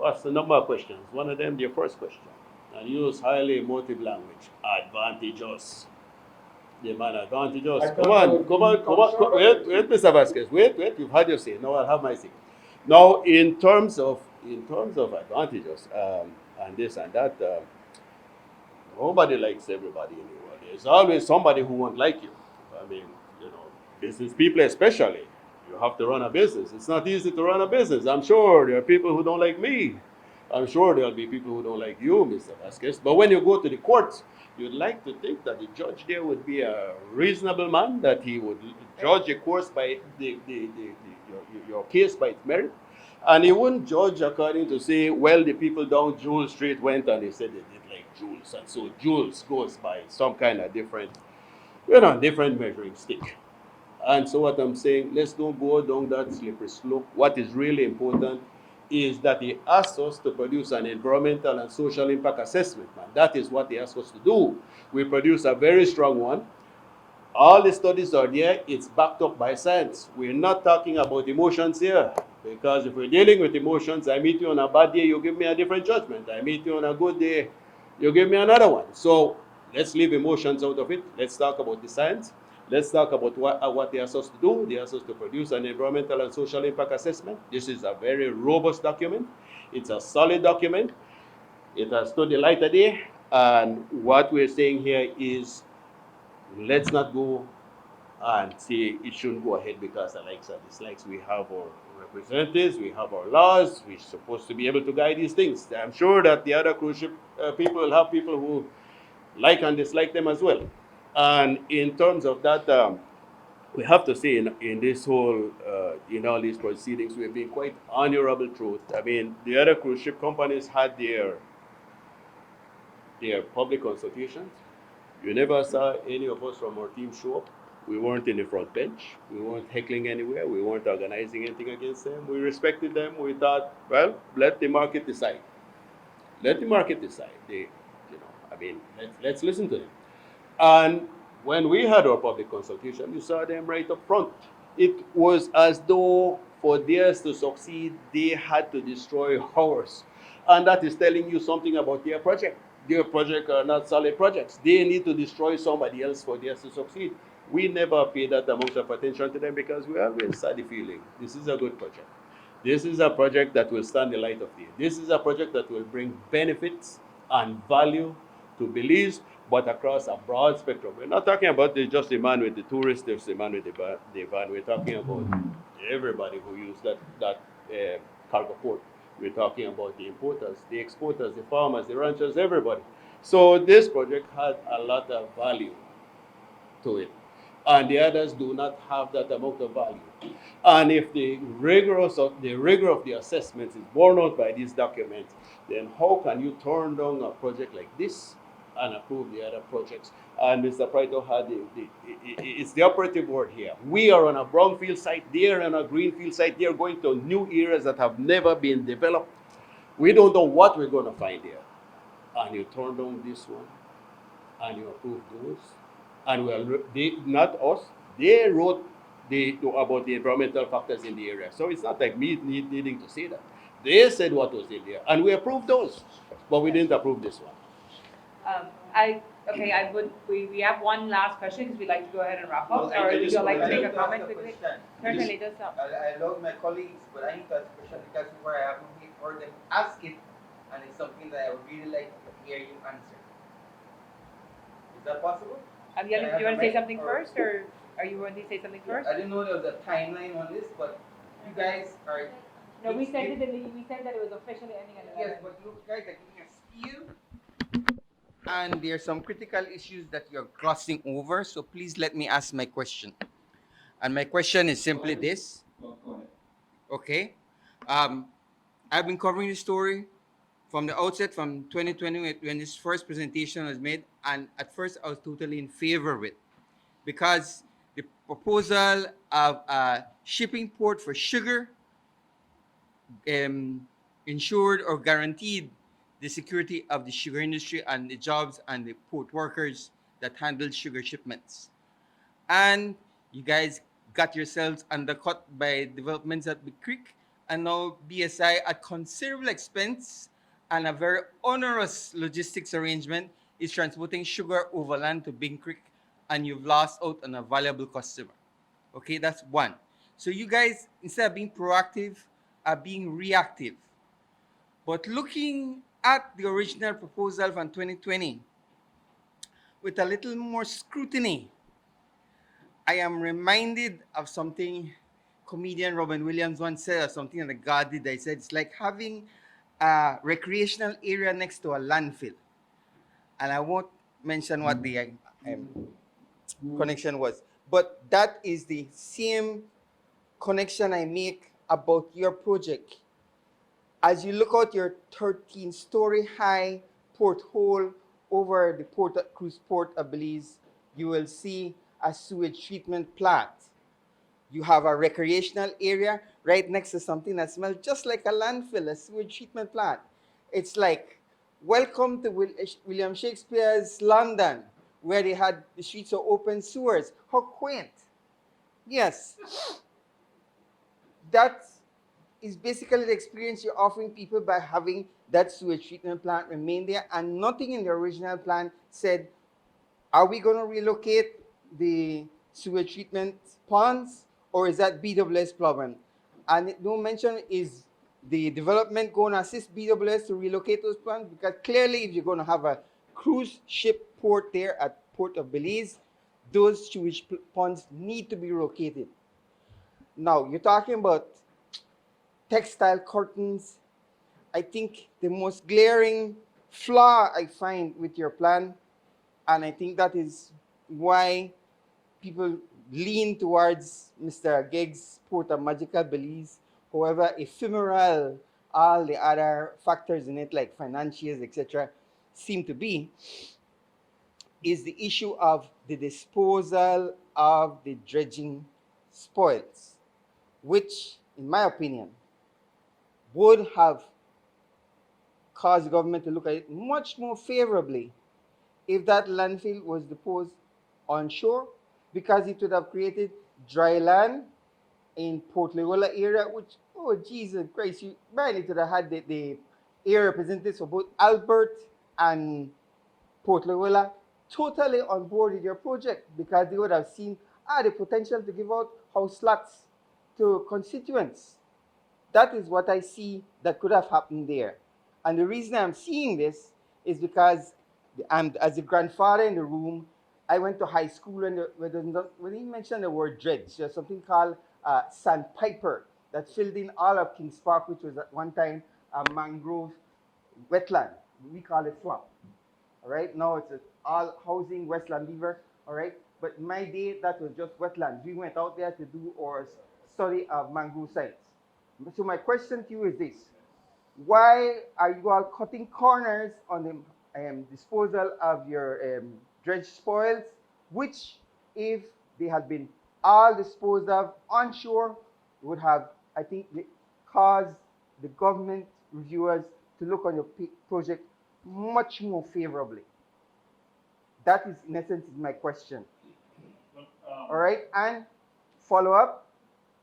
asked a number of questions. One of them, your first question, and use highly emotive language. Advantageous. The man advantage us. I Come thought on, that would come be on, come on. conservative. Wait, Mr. Vasquez. Wait. You've had your say. Now I'll have my say. Now, in terms of advantages, and this and that, nobody likes everybody in the world. There's always somebody who won't like you. I mean, you know, business people especially. You have to run a business. It's not easy to run a business. I'm sure there are people who don't like me. I'm sure there'll be people who don't like you, Mr. Vasquez. But when you go to the courts, you'd like to think that the judge there would be a reasonable man, that he would judge a course by your case by its merit. And he wouldn't judge according to say, well, the people down Jules Street went and they said they did like Jules. And so Jules goes by some kind of different measuring stick. And so what I'm saying, let's don't go down that slippery slope. What is really important is that he asks us to produce an environmental and social impact assessment, man. That is what he asks us to do. We produce a very strong one. All the studies are there. It's backed up by science. We're not talking about emotions here. Because if we're dealing with emotions, I meet you on a bad day, you give me a different judgment. I meet you on a good day, you give me another one. So let's leave emotions out of it. Let's talk about the science. Let's talk about what they ask us to do. They ask us to produce an environmental and social impact assessment. This is a very robust document. It's a solid document. It has stood the light of day. And what we're saying here is, let's not go and say it shouldn't go ahead because of likes and dislikes. We have our representatives, we have our laws, we're supposed to be able to guide these things. I'm sure that the other cruise ship people will have people who like and dislike them as well. And in terms of that, we have to say in this whole, in all these proceedings, we've been quite honorable truth. I mean, the other cruise ship companies had their public consultations. You never saw any of us from our team show up. We weren't in the front bench. We weren't heckling anywhere. We weren't organizing anything against them. We respected them. We thought, well, let the market decide. Let the market decide. Let's listen to them. And when we had our public consultation, you saw them right up front. It was as though for theirs to succeed, they had to destroy ours. And that is telling you something about their project. Their project are not solid projects. They need to destroy somebody else for theirs to succeed. We never pay that amount of attention to them because we always had the feeling this is a good project. This is a project that will stand the light of day. This is a project that will bring benefits and value to Belize, but across a broad spectrum. We're not talking about just the man with the tourists, there's the man with the van. We're talking about everybody who use that cargo port. We're talking about the importers, the exporters, the farmers, the ranchers, everybody. So this project had a lot of value to it. And the others do not have that amount of value. And if the rigor of the assessment is borne out by these documents, then how can you turn down a project like this and approve the other projects? And Mr. Prito had it's the operative word here. We are on a brownfield site, they are on a greenfield site, they are going to new areas that have never been developed. We don't know what we're going to find there. And you turn down this one, and you approve those. And not us, they wrote about the environmental factors in the area. So it's not like me needing to say that. They said what was in there, and we approved those, but we didn't approve this one. We have one last question because we'd like to go ahead and wrap up. No, Or I would just you like to wanted make a to comment ask a quickly? question. Certainly, just stop. I love my colleagues, but I need to ask a question because before I haven't heard them ask it, and it's something that I would really like to hear you answer. Is that possible? Do you want to say something first, or are you going to say something first? I didn't know there was a timeline on this, but you guys are. No, we said that it was officially ending on the Yes, but you guys are giving a spiel, and there are some critical issues that you're glossing over. So please let me ask my question. And my question is simply this. Okay. I've been covering this story from the outset, from 2020 when this first presentation was made, and at first I was totally in favor of it because the proposal of a shipping port for sugar ensured or guaranteed the security of the sugar industry and the jobs and the port workers that handled sugar shipments. And you guys got yourselves undercut by developments at Big Creek, and now BSI at considerable expense and a very onerous logistics arrangement is transporting sugar overland to Big Creek and you've lost out on a valuable customer. Okay, that's one. So you guys, instead of being proactive, are being reactive. But looking at the original proposal from 2020 with a little more scrutiny, I am reminded of something comedian Robin Williams once said, or something that God did. They said it's like having a recreational area next to a landfill. And I won't mention what the connection was, but that is the same connection I make about your project. As you look out your 13-story high porthole over the cruise port of Belize, you will see a sewage treatment plant. You have a recreational area right next to something that smells just like a landfill, a sewage treatment plant. It's like, welcome to William Shakespeare's London, where they had the streets of open sewers. How quaint. Yes. That is basically the experience you're offering people by having that sewage treatment plant remain there, and nothing in the original plan said, are we going to relocate the sewage treatment ponds, or is that BWS problem? And no mention is the development going to assist BWS to relocate those ponds, because clearly if you're going to have a cruise ship port there at Port of Belize, those sewage ponds need to be relocated. Now, you're talking about textile curtains. I think the most glaring flaw I find with your plan, and I think that is why people lean towards Mr. Giggs' Port of Magical Belize, however ephemeral all the other factors in it, like financiers, etc., seem to be, is the issue of the disposal of the dredging spoils, which, in my opinion, would have caused the government to look at it much more favorably if that landfill was disposed onshore, because it would have created dry land in Port Loyola area, which, oh Jesus Christ, you barely could have had the area representatives for both Albert and Port Loyola totally on board with your project, because they would have seen the potential to give out house lots to constituents. That is what I see that could have happened there. And the reason I'm seeing this is because as a grandfather in the room, I went to high school when he mentioned the word dredge, there's something called sandpiper that filled in all of Kings Park, which was at one time a mangrove wetland. We call it swamp. All right, now it's all housing Westland Beaver. All right, but in my day, that was just wetlands. We went out there to do our study of mangrove sites. So my question to you is this: why are you all cutting corners on the disposal of your dredge spoils, which, if they had been all disposed of onshore, would have, I think, caused the government reviewers to look on your project much more favorably? That is, in essence, is my question. All right, and follow up,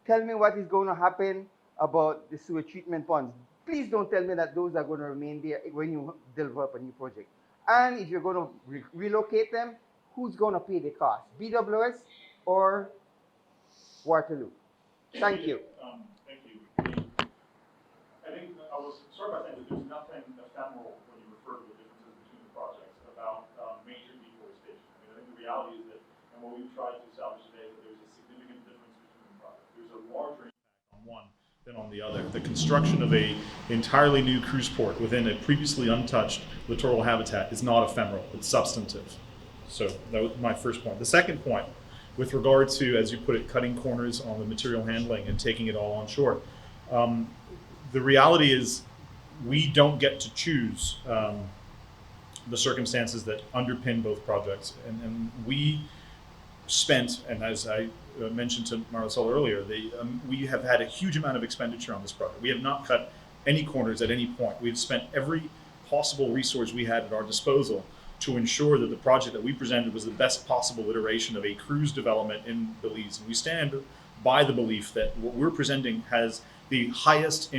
tell me what is going to happen about the sewage treatment ponds. Please don't tell me that those are going to remain there when you develop a new project. And if you're going to relocate them, who's going to pay the cost? BWS or Waterloo? Thank you. Thank you. I think I was start by saying that there's nothing ephemeral when you refer to the differences between the projects about major deforestation. I mean, I think the reality is that, and what we've tried to establish today, is that there's a significant difference between the projects. There's a larger impact on one than on the other. The construction of a entirely new cruise port within a previously untouched littoral habitat is not ephemeral, it's substantive. So that was my first point. The second point, with regard to, as you put it, cutting corners on the material handling and taking it all on shore, the reality is we don't get to choose the circumstances that underpin both projects. And we spent, and as I mentioned to Marisol earlier, we have had a huge amount of expenditure on this project. We have not cut any corners at any point. We've spent every possible resource we had at our disposal to ensure that the project that we presented was the best possible iteration of a cruise development in Belize. And we stand by the belief that what we're presenting has the highest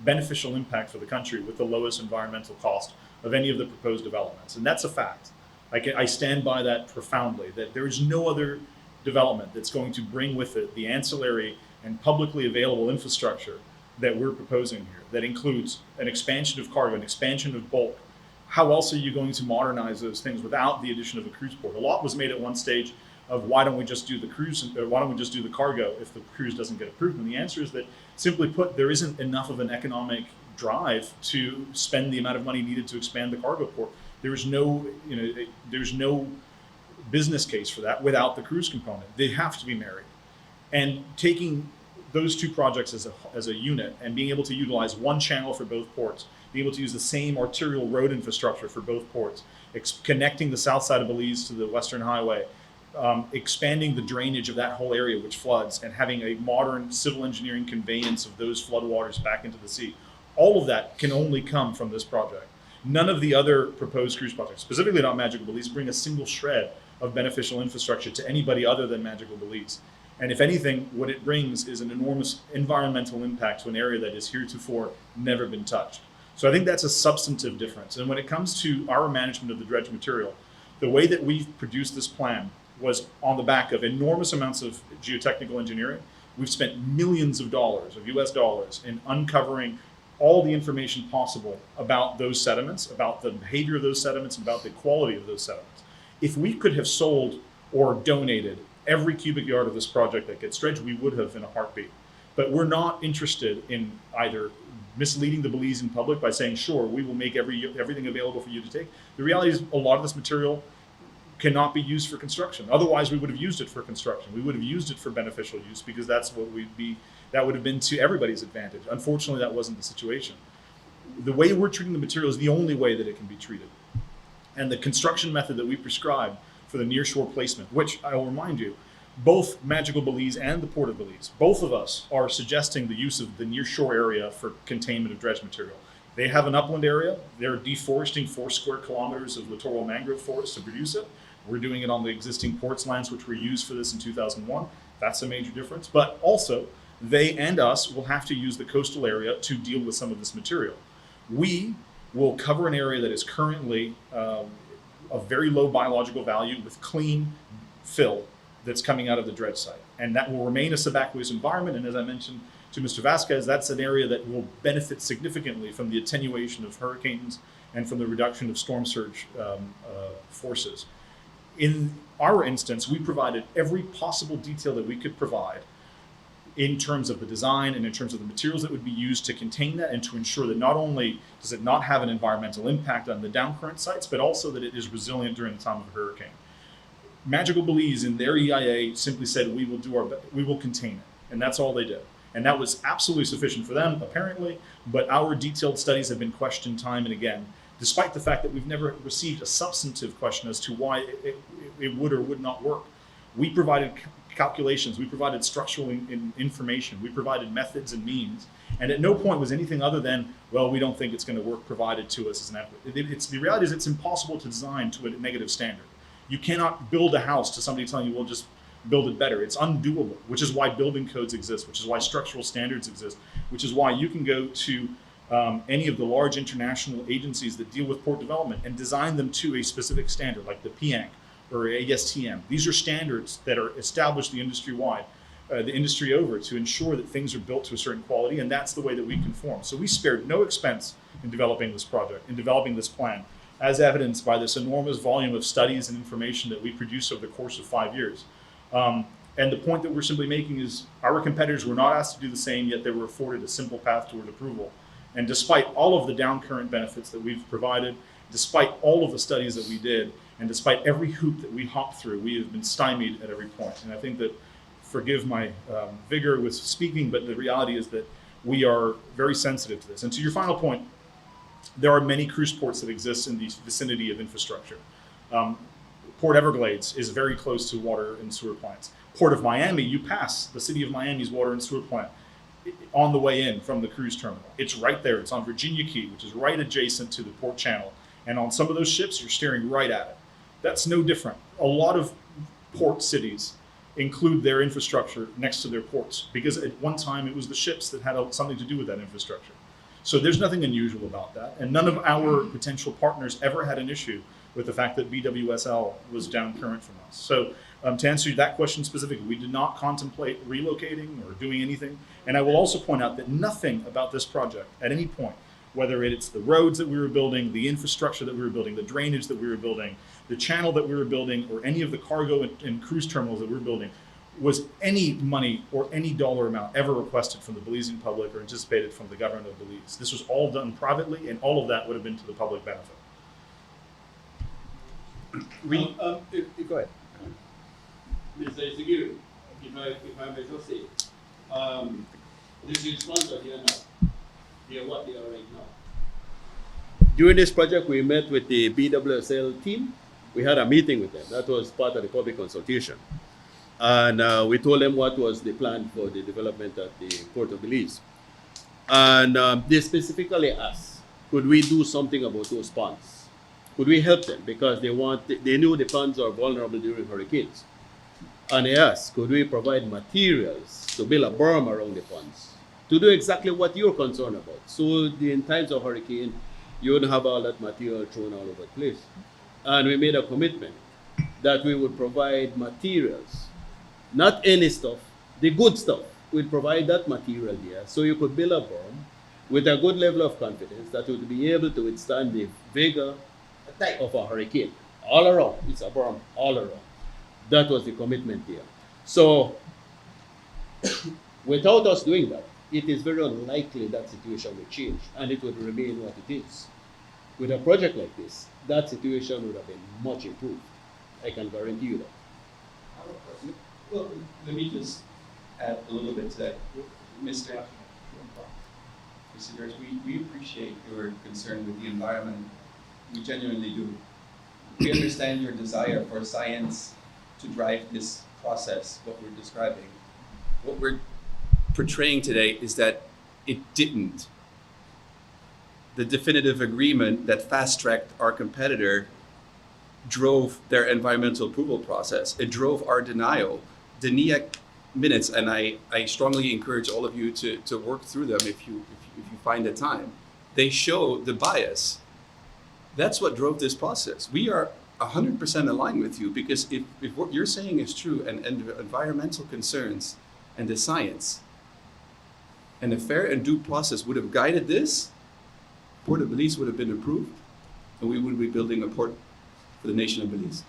beneficial impact for the country with the lowest environmental cost of any of the proposed developments. And that's a fact. I stand by that profoundly, that there is no other development that's going to bring with it the ancillary and publicly available infrastructure that we're proposing here, that includes an expansion of cargo, an expansion of bulk. How else are you going to modernize those things without the addition of a cruise port? A lot was made at one stage of why don't we just do the cruise, or why don't we just do the cargo if the cruise doesn't get approved? And the answer is that, simply put, there isn't enough of an economic drive to spend the amount of money needed to expand the cargo port. There's no business case for that without the cruise component. They have to be married. And taking those two projects as a unit and being able to utilize one channel for both ports, being able to use the same arterial road infrastructure for both ports, connecting the south side of Belize to the Western Highway, expanding the drainage of that whole area which floods, and having a modern civil engineering conveyance of those floodwaters back into the sea. All of that can only come from this project. None of the other proposed cruise projects, specifically not Magical Belize, bring a single shred of beneficial infrastructure to anybody other than Magical Belize. And if anything, what it brings is an enormous environmental impact to an area that has heretofore never been touched. So I think that's a substantive difference. And when it comes to our management of the dredge material, the way that we've produced this plan was on the back of enormous amounts of geotechnical engineering. We've spent millions of dollars, of US dollars, in uncovering all the information possible about those sediments, about the behavior of those sediments, and about the quality of those sediments. If we could have sold or donated every cubic yard of this project that gets dredged, we would have in a heartbeat. But we're not interested in either misleading the Belizean public by saying, sure, we will make everything available for you to take. The reality is a lot of this material cannot be used for construction. Otherwise, we would have used it for construction. We would have used it for beneficial use because that would have been to everybody's advantage. Unfortunately, that wasn't the situation. The way we're treating the material is the only way that it can be treated. And the construction method that we prescribe for the nearshore placement, which I will remind you, both Magical Belize and the Port of Belize, both of us are suggesting the use of the nearshore area for containment of dredge material. They have an upland area. They're deforesting 4 square kilometers of littoral mangrove forest to produce it. We're doing it on the existing ports lands, which were used for this in 2001. That's a major difference. But also, they and us will have to use the coastal area to deal with some of this material. We will cover an area that is currently of very low biological value with clean fill that's coming out of the dredge site. And that will remain a subaqueous environment. And as I mentioned to Mr. Vasquez, that's an area that will benefit significantly from the attenuation of hurricanes and from the reduction of storm surge forces. In our instance, we provided every possible detail that we could provide in terms of the design and in terms of the materials that would be used to contain that and to ensure that not only does it not have an environmental impact on the downcurrent sites, but also that it is resilient during the time of a hurricane. Magical Belize in their EIA simply said, we will contain it. And that's all they did. And that was absolutely sufficient for them, apparently, but our detailed studies have been questioned time and again, despite the fact that we've never received a substantive question as to why it would or would not work. We provided calculations, we provided structural information, we provided methods and means, and at no point was anything other than, well, we don't think it's going to work provided to us as an applicant. The reality is it's impossible to design to a negative standard. You cannot build a house to somebody telling you, well, just build it better. It's undoable, which is why building codes exist, which is why structural standards exist, which is why you can go to any of the large international agencies that deal with port development and design them to a specific standard, like the PIANC or ASTM. These are standards that are established the industry-wide, the industry over, to ensure that things are built to a certain quality, and that's the way that we conform. So we spared no expense in developing this project, in developing this plan, as evidenced by this enormous volume of studies and information that we produced over the course of 5 years. And the point that we're simply making is our competitors were not asked to do the same, yet they were afforded a simple path toward approval. And despite all of the downcurrent benefits that we've provided, despite all of the studies that we did, and despite every hoop that we hopped through, we have been stymied at every point. And I think that, forgive my vigor with speaking, but the reality is that we are very sensitive to this. And to your final point, there are many cruise ports that exist in the vicinity of infrastructure. Port Everglades is very close to water and sewer plants. Port of Miami, you pass the city of Miami's water and sewer plant on the way in from the cruise terminal. It's right there. It's on Virginia Key, which is right adjacent to the port channel. And on some of those ships, you're staring right at it. That's no different. A lot of port cities include their infrastructure next to their ports because at one time it was the ships that had something to do with that infrastructure. So there's nothing unusual about that. And none of our potential partners ever had an issue with the fact that BWSL was down current from us. So to answer that question specifically, we did not contemplate relocating or doing anything. And I will also point out that nothing about this project at any point, whether it's the roads that we were building, the infrastructure that we were building, the drainage that we were building, the channel that we were building, or any of the cargo and cruise terminals that we were building, was any money or any dollar amount ever requested from the Belizean public or anticipated from the government of Belize. This was all done privately, and all of that would have been to the public benefit. Go ahead. Mr. Isigiri, if I may just say, this is sponsor here now. They are what they are right now. During this project, we met with the BWSL team. We had a meeting with them. That was part of the public consultation. And we told them what was the plan for the development at the Port of Belize. And they specifically asked, could we do something about those ponds? Could we help them? Because they knew the ponds are vulnerable during hurricanes. And they asked, could we provide materials to build a berm around the ponds to do exactly what you're concerned about? So in times of hurricane, you wouldn't have all that material thrown all over the place. And we made a commitment that we would provide materials, not any stuff, the good stuff. We'd provide that material there so you could build a berm with a good level of confidence that would be able to withstand the vigor of a hurricane. All around, it's a berm all around. That was the commitment there. So without us doing that, it is very unlikely that situation will change and it would remain what it is. With a project like this, that situation would have been much improved. I can guarantee you that. Well, let me just add a little bit to that. Mr. Visitors, we appreciate your concern with the environment. We genuinely do. We understand your desire for science to drive this process, what we're describing. What we're portraying today is that it didn't. The definitive agreement that fast-tracked our competitor drove their environmental approval process. It drove our denial. The NEAC minutes, and I strongly encourage all of you to work through them if you find the time. They show the bias. That's what drove this process. We are 100% aligned with you because if what you're saying is true and environmental concerns and the science and a fair and due process would have guided this, Port of Belize would have been approved and we would be building a port for the nation of Belize.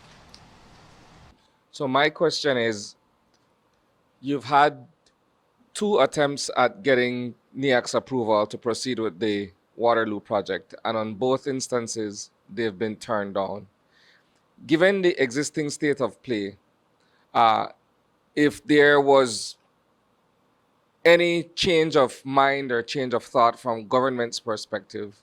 So my question is, you've had 2 attempts at getting NEAC's approval to proceed with the Waterloo project, and on both instances, they've been turned down. Given the existing state of play, if there was any change of mind or change of thought from government's perspective,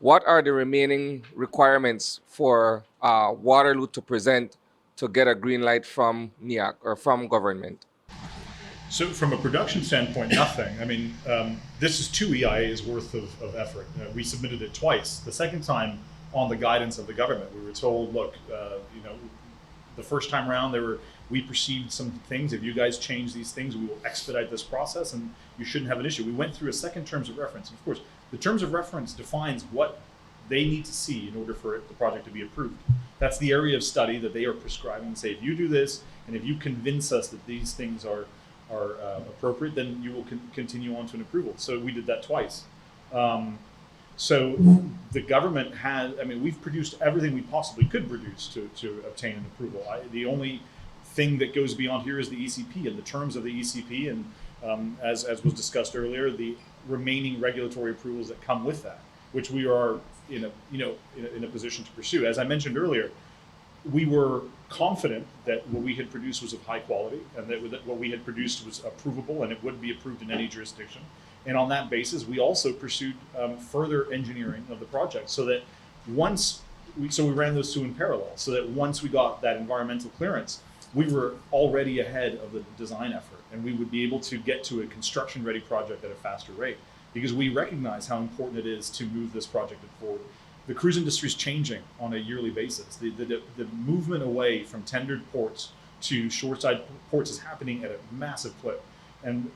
what are the remaining requirements for Waterloo to present to get a green light from NEAC or from government? So from a production standpoint, nothing. I mean, this is 2 EIAs worth of effort. We submitted it twice. The second time on the guidance of the government, we were told, look, the first time around we perceived some things. If you guys change these things, we will expedite this process and you shouldn't have an issue. We went through a second terms of reference. Of course, the terms of reference defines what they need to see in order for the project to be approved. That's the area of study that they are prescribing and say, if you do this, and if you convince us that these things are appropriate, then you will continue on to an approval. So we did that twice. So the government we've produced everything we possibly could produce to obtain an approval. The only thing that goes beyond here is the ECP and the terms of the ECP, and as was discussed earlier, the remaining regulatory approvals that come with that, which we are in a position to pursue. As I mentioned earlier, we were confident that what we had produced was of high quality and that what we had produced was approvable and it would be approved in any jurisdiction. And on that basis, we also pursued further engineering of the project so that we ran those 2 in parallel, so that once we got that environmental clearance, we were already ahead of the design effort and we would be able to get to a construction-ready project at a faster rate because we recognize how important it is to move this project forward. The cruise industry is changing on a yearly basis. The movement away from tendered ports to shoreside ports is happening at a massive clip. And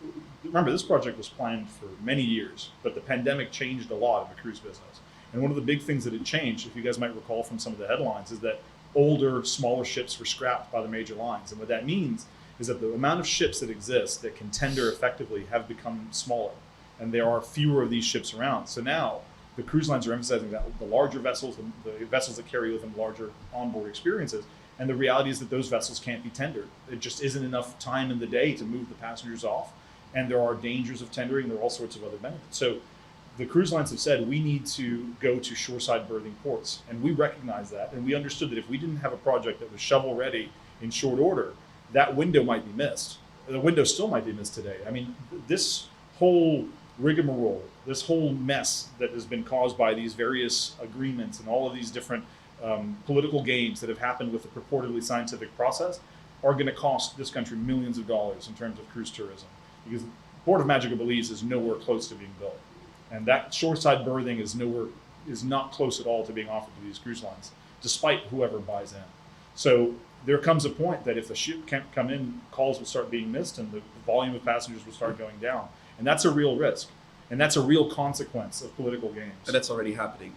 remember, this project was planned for many years, but the pandemic changed a lot of the cruise business. And one of the big things that had changed, if you guys might recall from some of the headlines, is that older, smaller ships were scrapped by the major lines. And what that means is that the amount of ships that exist that can tender effectively have become smaller. And there are fewer of these ships around. So now the cruise lines are emphasizing that the larger vessels, the vessels that carry with them larger onboard experiences. And the reality is that those vessels can't be tendered. It just isn't enough time in the day to move the passengers off. And there are dangers of tendering. There are all sorts of other benefits. So the cruise lines have said we need to go to shoreside berthing ports. And we recognize that. And we understood that if we didn't have a project that was shovel ready in short order, that window might be missed. The window still might be missed today. I mean, this whole rigmarole, this whole mess that has been caused by these various agreements and all of these different political games that have happened with the purportedly scientific process are going to cost this country millions of dollars in terms of cruise tourism. Because the Port of Magic of Belize is nowhere close to being built. And that shoreside berthing is not close at all to being offered to these cruise lines, despite whoever buys in. So there comes a point that if the ship can't come in, calls will start being missed and the volume of passengers will start going down. And that's a real risk. And that's a real consequence of political games. And that's already happening.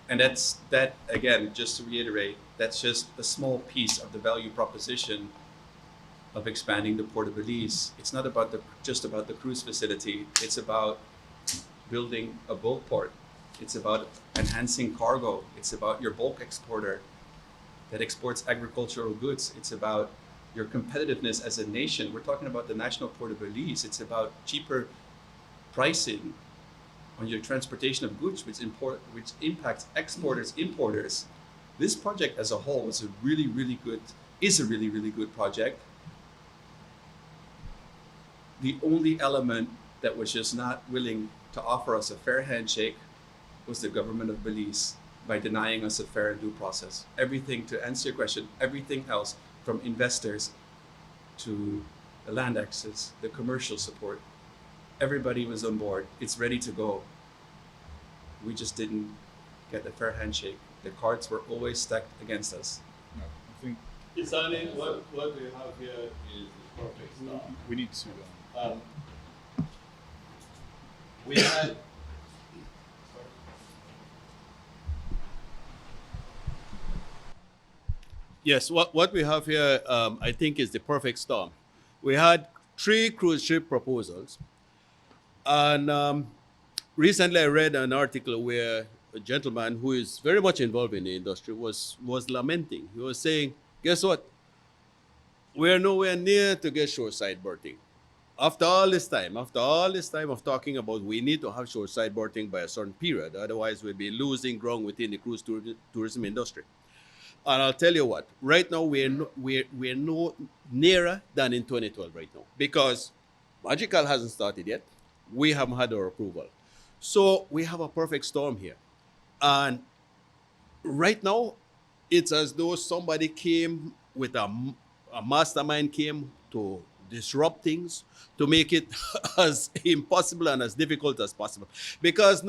And that, again, just to reiterate, that's just a small piece of the value proposition of expanding the Port of Belize. It's not about just about the cruise facility. It's about building a bulk port. It's about enhancing cargo. It's about your bulk exporter that exports agricultural goods. It's about your competitiveness as a nation. We're talking about the National Port of Belize. It's about cheaper pricing on your transportation of goods, which impacts exporters, importers. This project as a whole is a really, really good project. The only element that was just not willing to offer us a fair handshake was the government of Belize by denying us a fair and due process. Everything, to answer your question, everything else, from investors to the land access, the commercial support, everybody was on board. It's ready to go. We just didn't get a fair handshake. The cards were always stacked against us. No, I think Isani, what we have here is the perfect storm. we need to. We had yes, what we have here, I think, is the perfect storm. We had 3 cruise ship proposals, and recently I read an article where a gentleman who is very much involved in the industry was lamenting. He was saying, "Guess what? We're nowhere near to get shoreside berthing. After all this time of talking about we need to have shoreside berthing by a certain period, otherwise we'll be losing ground within the cruise tourism industry." And I'll tell you what, right now we're no nearer than in 2012 right now, because Magical hasn't started yet. We haven't had our approval. So we have a perfect storm here. And right now, it's as though somebody came with a mastermind came to disrupt things, to make it as impossible and as difficult as possible. Because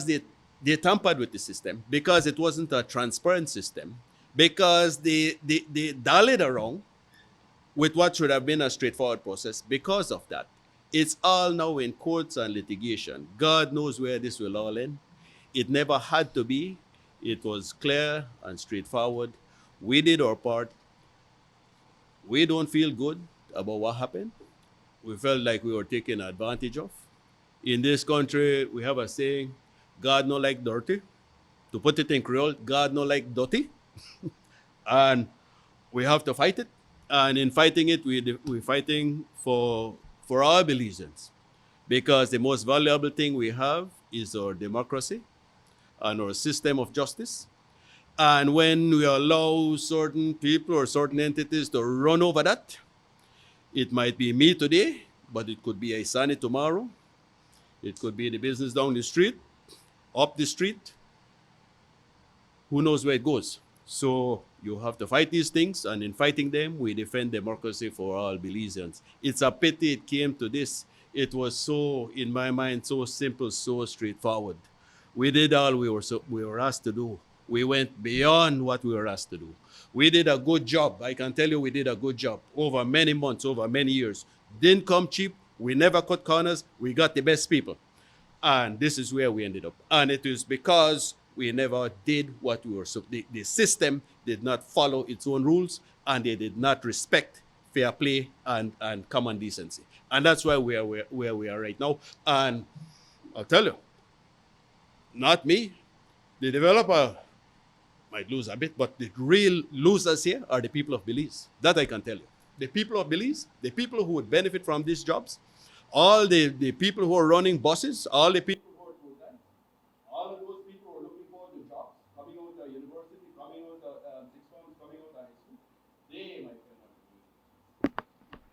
they tampered with the system, because it wasn't a transparent system, because they dallied around with what should have been a straightforward process. Because of that, it's all now in courts and litigation. God knows where this will all end. It never had to be. It was clear and straightforward. We did our part. We don't feel good about what happened. We felt like we were taken advantage of. In this country, we have a saying, God no like dirty. To put it in Creole, God no like dirty. And we have to fight it. And in fighting it, we're fighting for all Belizeans. Because the most valuable thing we have is our democracy and our system of justice. And when we allow certain people or certain entities to run over that, it might be me today, but it could be Isani tomorrow. It could be the business down the street, up the street. Who knows where it goes? So you have to fight these things, and in fighting them, we defend democracy for all Belizeans. It's a pity it came to this. It was so, in my mind, so simple, so straightforward. We did all we were asked to do. We went beyond what we were asked to do. We did a good job. I can tell you we did a good job over many months, over many years. Didn't come cheap. We never cut corners. We got the best people. And this is where we ended up. And it is because we never did what we were supposed. The system did not follow its own rules, and they did not respect fair play and common decency. And that's why we are where we are right now. And I'll tell you, not me, the developer might lose a bit, but the real losers here are the people of Belize. That I can tell you. The people of Belize, the people who would benefit from these jobs, all the people who are running buses, all the people who are full-time, all of those people who are looking forward to jobs, coming out of university, coming out of sixth form, coming out of high school, they might spend money.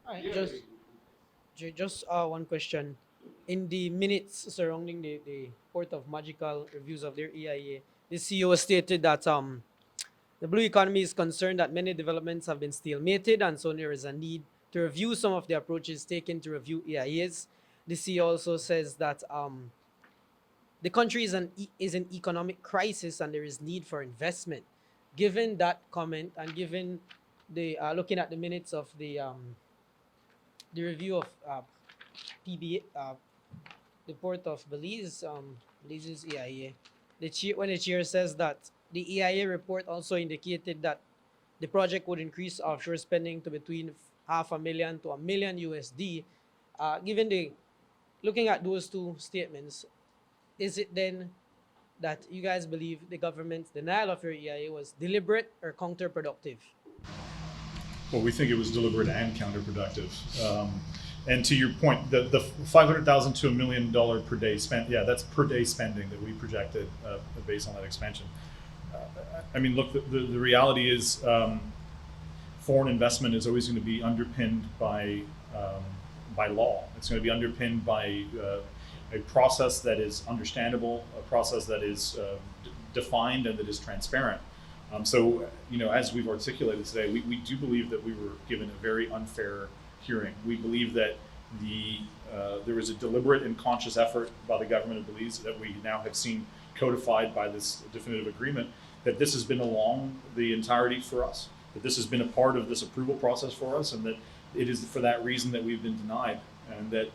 All right, Yeah. just one question. In the minutes surrounding the Port of Magical reviews of their EIA, the CEO stated that the blue economy is concerned that many developments have been stalemated, and so there is a need to review some of the approaches taken to review EIAs. The CEO also says that the country is in economic crisis and there is need for investment. Given that comment and given the looking at the minutes of the review of PBA, the Port of Belize, Belize's EIA, when the chair says that the EIA report also indicated that the project would increase offshore spending to between $500,000 to $1 million USD. Looking at those two statements, is it then that you guys believe the government's denial of your EIA was deliberate or counterproductive? Well, we think it was deliberate and counterproductive. And to your point, the $500,000 to $1 million per day spent, yeah, that's per day spending that we projected based on that expansion. I mean, look, the reality is foreign investment is always going to be underpinned by law. It's going to be underpinned by a process that is understandable, a process that is defined and that is transparent. So, as we've articulated today, we do believe that we were given a very unfair hearing. We believe that there was a deliberate and conscious effort by the government of Belize that we now have seen codified by this definitive agreement, that this has been along the entirety for us, that this has been a part of this approval process for us, and that it is for that reason that we've been denied, and that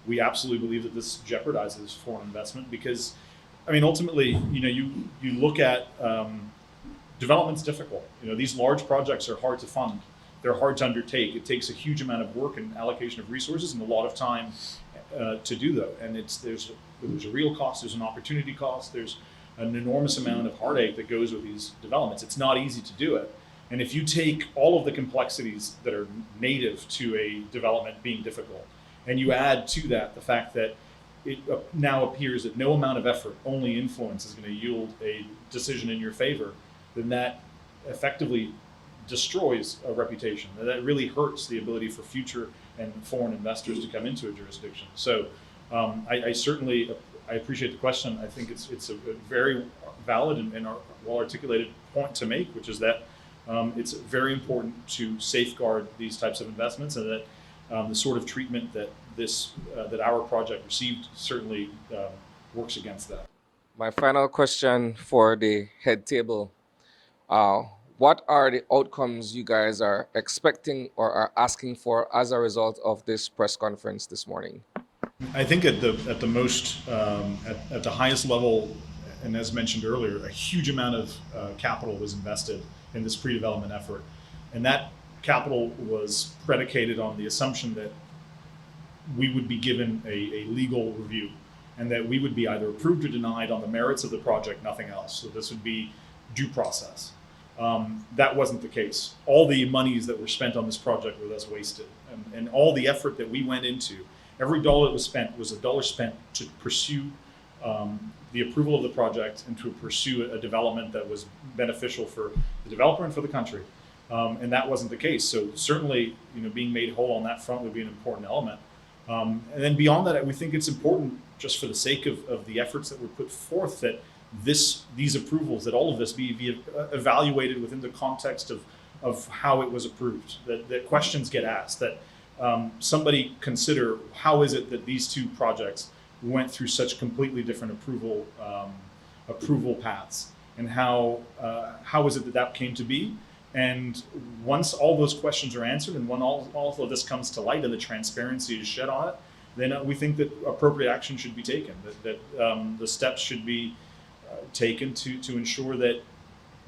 we absolutely believe that this jeopardizes foreign investment because, I mean, ultimately, you look at development's difficult. These large projects are hard to fund. They're hard to undertake. It takes a huge amount of work and allocation of resources and a lot of time to do that. And there's a real cost, there's an opportunity cost, there's an enormous amount of heartache that goes with these developments. It's not easy to do it. And if you take all of the complexities that are native to a development being difficult, and you add to that the fact that it now appears that no amount of effort, only influence, is going to yield a decision in your favor, then that effectively destroys a reputation. That really hurts the ability for future and foreign investors to come into a jurisdiction. So I certainly appreciate the question. I think it's a very valid and well-articulated point to make, which is that it's very important to safeguard these types of investments, and that the sort of treatment that that our project received certainly works against that. My final question for the head table. What are the outcomes you guys are expecting or are asking for as a result of this press conference this morning? I think at the most, at the highest level, and as mentioned earlier, a huge amount of capital was invested in this pre-development effort. And that capital was predicated on the assumption that we would be given a legal review, and that we would be either approved or denied on the merits of the project, nothing else. So this would be due process. That wasn't the case. All the monies that were spent on this project were thus wasted. And all the effort that we went into, every dollar that was spent was a dollar spent to pursue the approval of the project and to pursue a development that was beneficial for the developer and for the country. And that wasn't the case. So certainly, being made whole on that front would be an important element. And then beyond that, we think it's important, just for the sake of the efforts that were put forth, that these approvals, that all of this be evaluated within the context of how it was approved, that questions get asked, that somebody consider how is it that these two projects went through such completely different approval paths, and how is it that came to be. And once all those questions are answered, and when all of this comes to light and the transparency is shed on it, then we think that appropriate action should be taken, that the steps should be taken to ensure that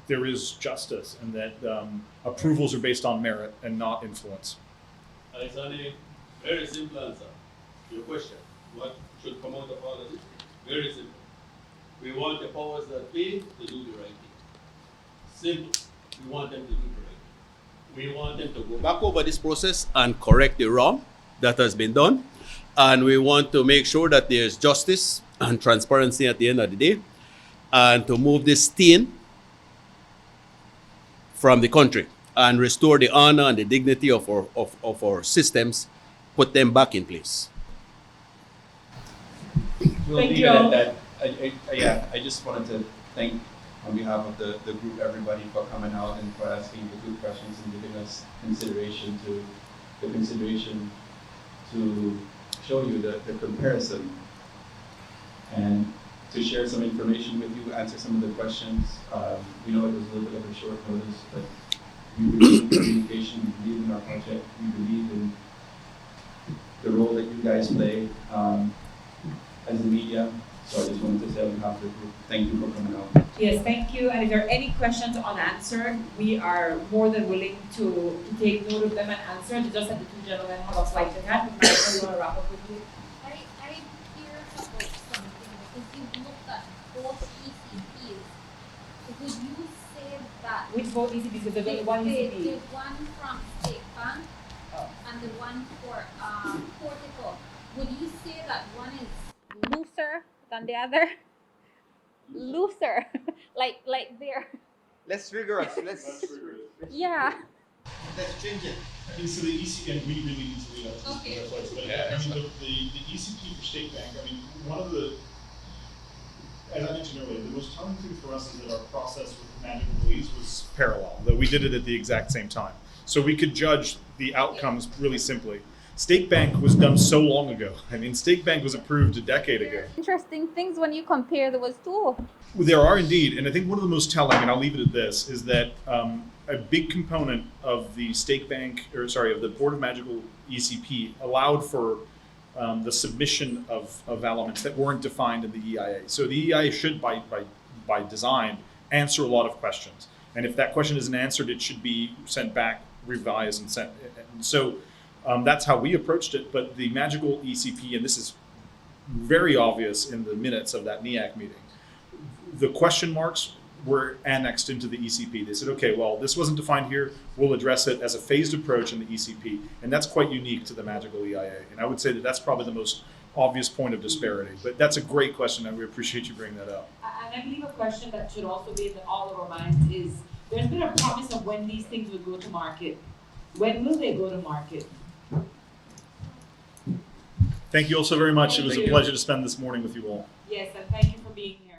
there is justice and that approvals are based on merit and not influence. It's only very simple answer to your question. What should come out of all of this? Very simple. We want the powers that be to do the right thing. Simple. We want them to do the right thing. We want them to go back over this process and correct the wrong that has been done. And we want to make sure that there's justice and transparency at the end of the day, and to move this stain from the country and restore the honor and the dignity of our systems, put them back in place. We'll Thank leave you it all. at that. I just wanted to thank, on behalf of the group, everybody for coming out and for asking the good questions and giving us consideration to show you the comparison and to share some information with you, answer some of the questions. We know it was a little bit of a short notice, but we believe in communication, we believe in our project, we believe in the role that you guys play as the media. So I just wanted to say on behalf of the group, thank you for coming out. Yes, thank you. And if there are any questions unanswered, we are more than willing to take note of them and answer. It's just that the two gentlemen have a flight to catch. But Michael, you want to wrap up with you? I hear about something because you've looked at both ECPs. Would you say that Which both ECPs? Because there's only one the ECP. one from State Bank and the one for Portico, would you say that one is looser than the other? Looser, like there. Less rigorous. Yeah. Let's change it. I mean, so the ECP, and we really need to do that. Okay. But I mean, the ECP for State Bank, I mean, one of the, as I mentioned earlier, the most telling thing for us is that our process with Magical Belize was parallel, that we did it at the exact same time. So we could judge the outcomes really simply. State Bank was done so long ago. I mean, State Bank was approved a decade ago. Interesting things when you compare those two. There are indeed, and I think one of the most telling, and I'll leave it at this, is that a big component of the State Bank, of the Board of Magical ECP allowed for the submission of elements that weren't defined in the EIA. So the EIA should, by design, answer a lot of questions. And if that question isn't answered, it should be sent back, revised, and sent. And so that's how we approached it. But the Magical ECP, and this is very obvious in the minutes of that NEAC meeting, the question marks were annexed into the ECP. They said, okay, well, this wasn't defined here. We'll address it as a phased approach in the ECP. And that's quite unique to the Magical EIA. And I would say that that's probably the most obvious point of disparity. But that's a great question, and we appreciate you bringing that up. And I believe a question that should also be in all of our minds is, there's been a promise of when these things would go to market. When will they go to market? Thank you all so very much. It was a Thank you. pleasure to spend this morning with you all. Yes, and thank you for being here.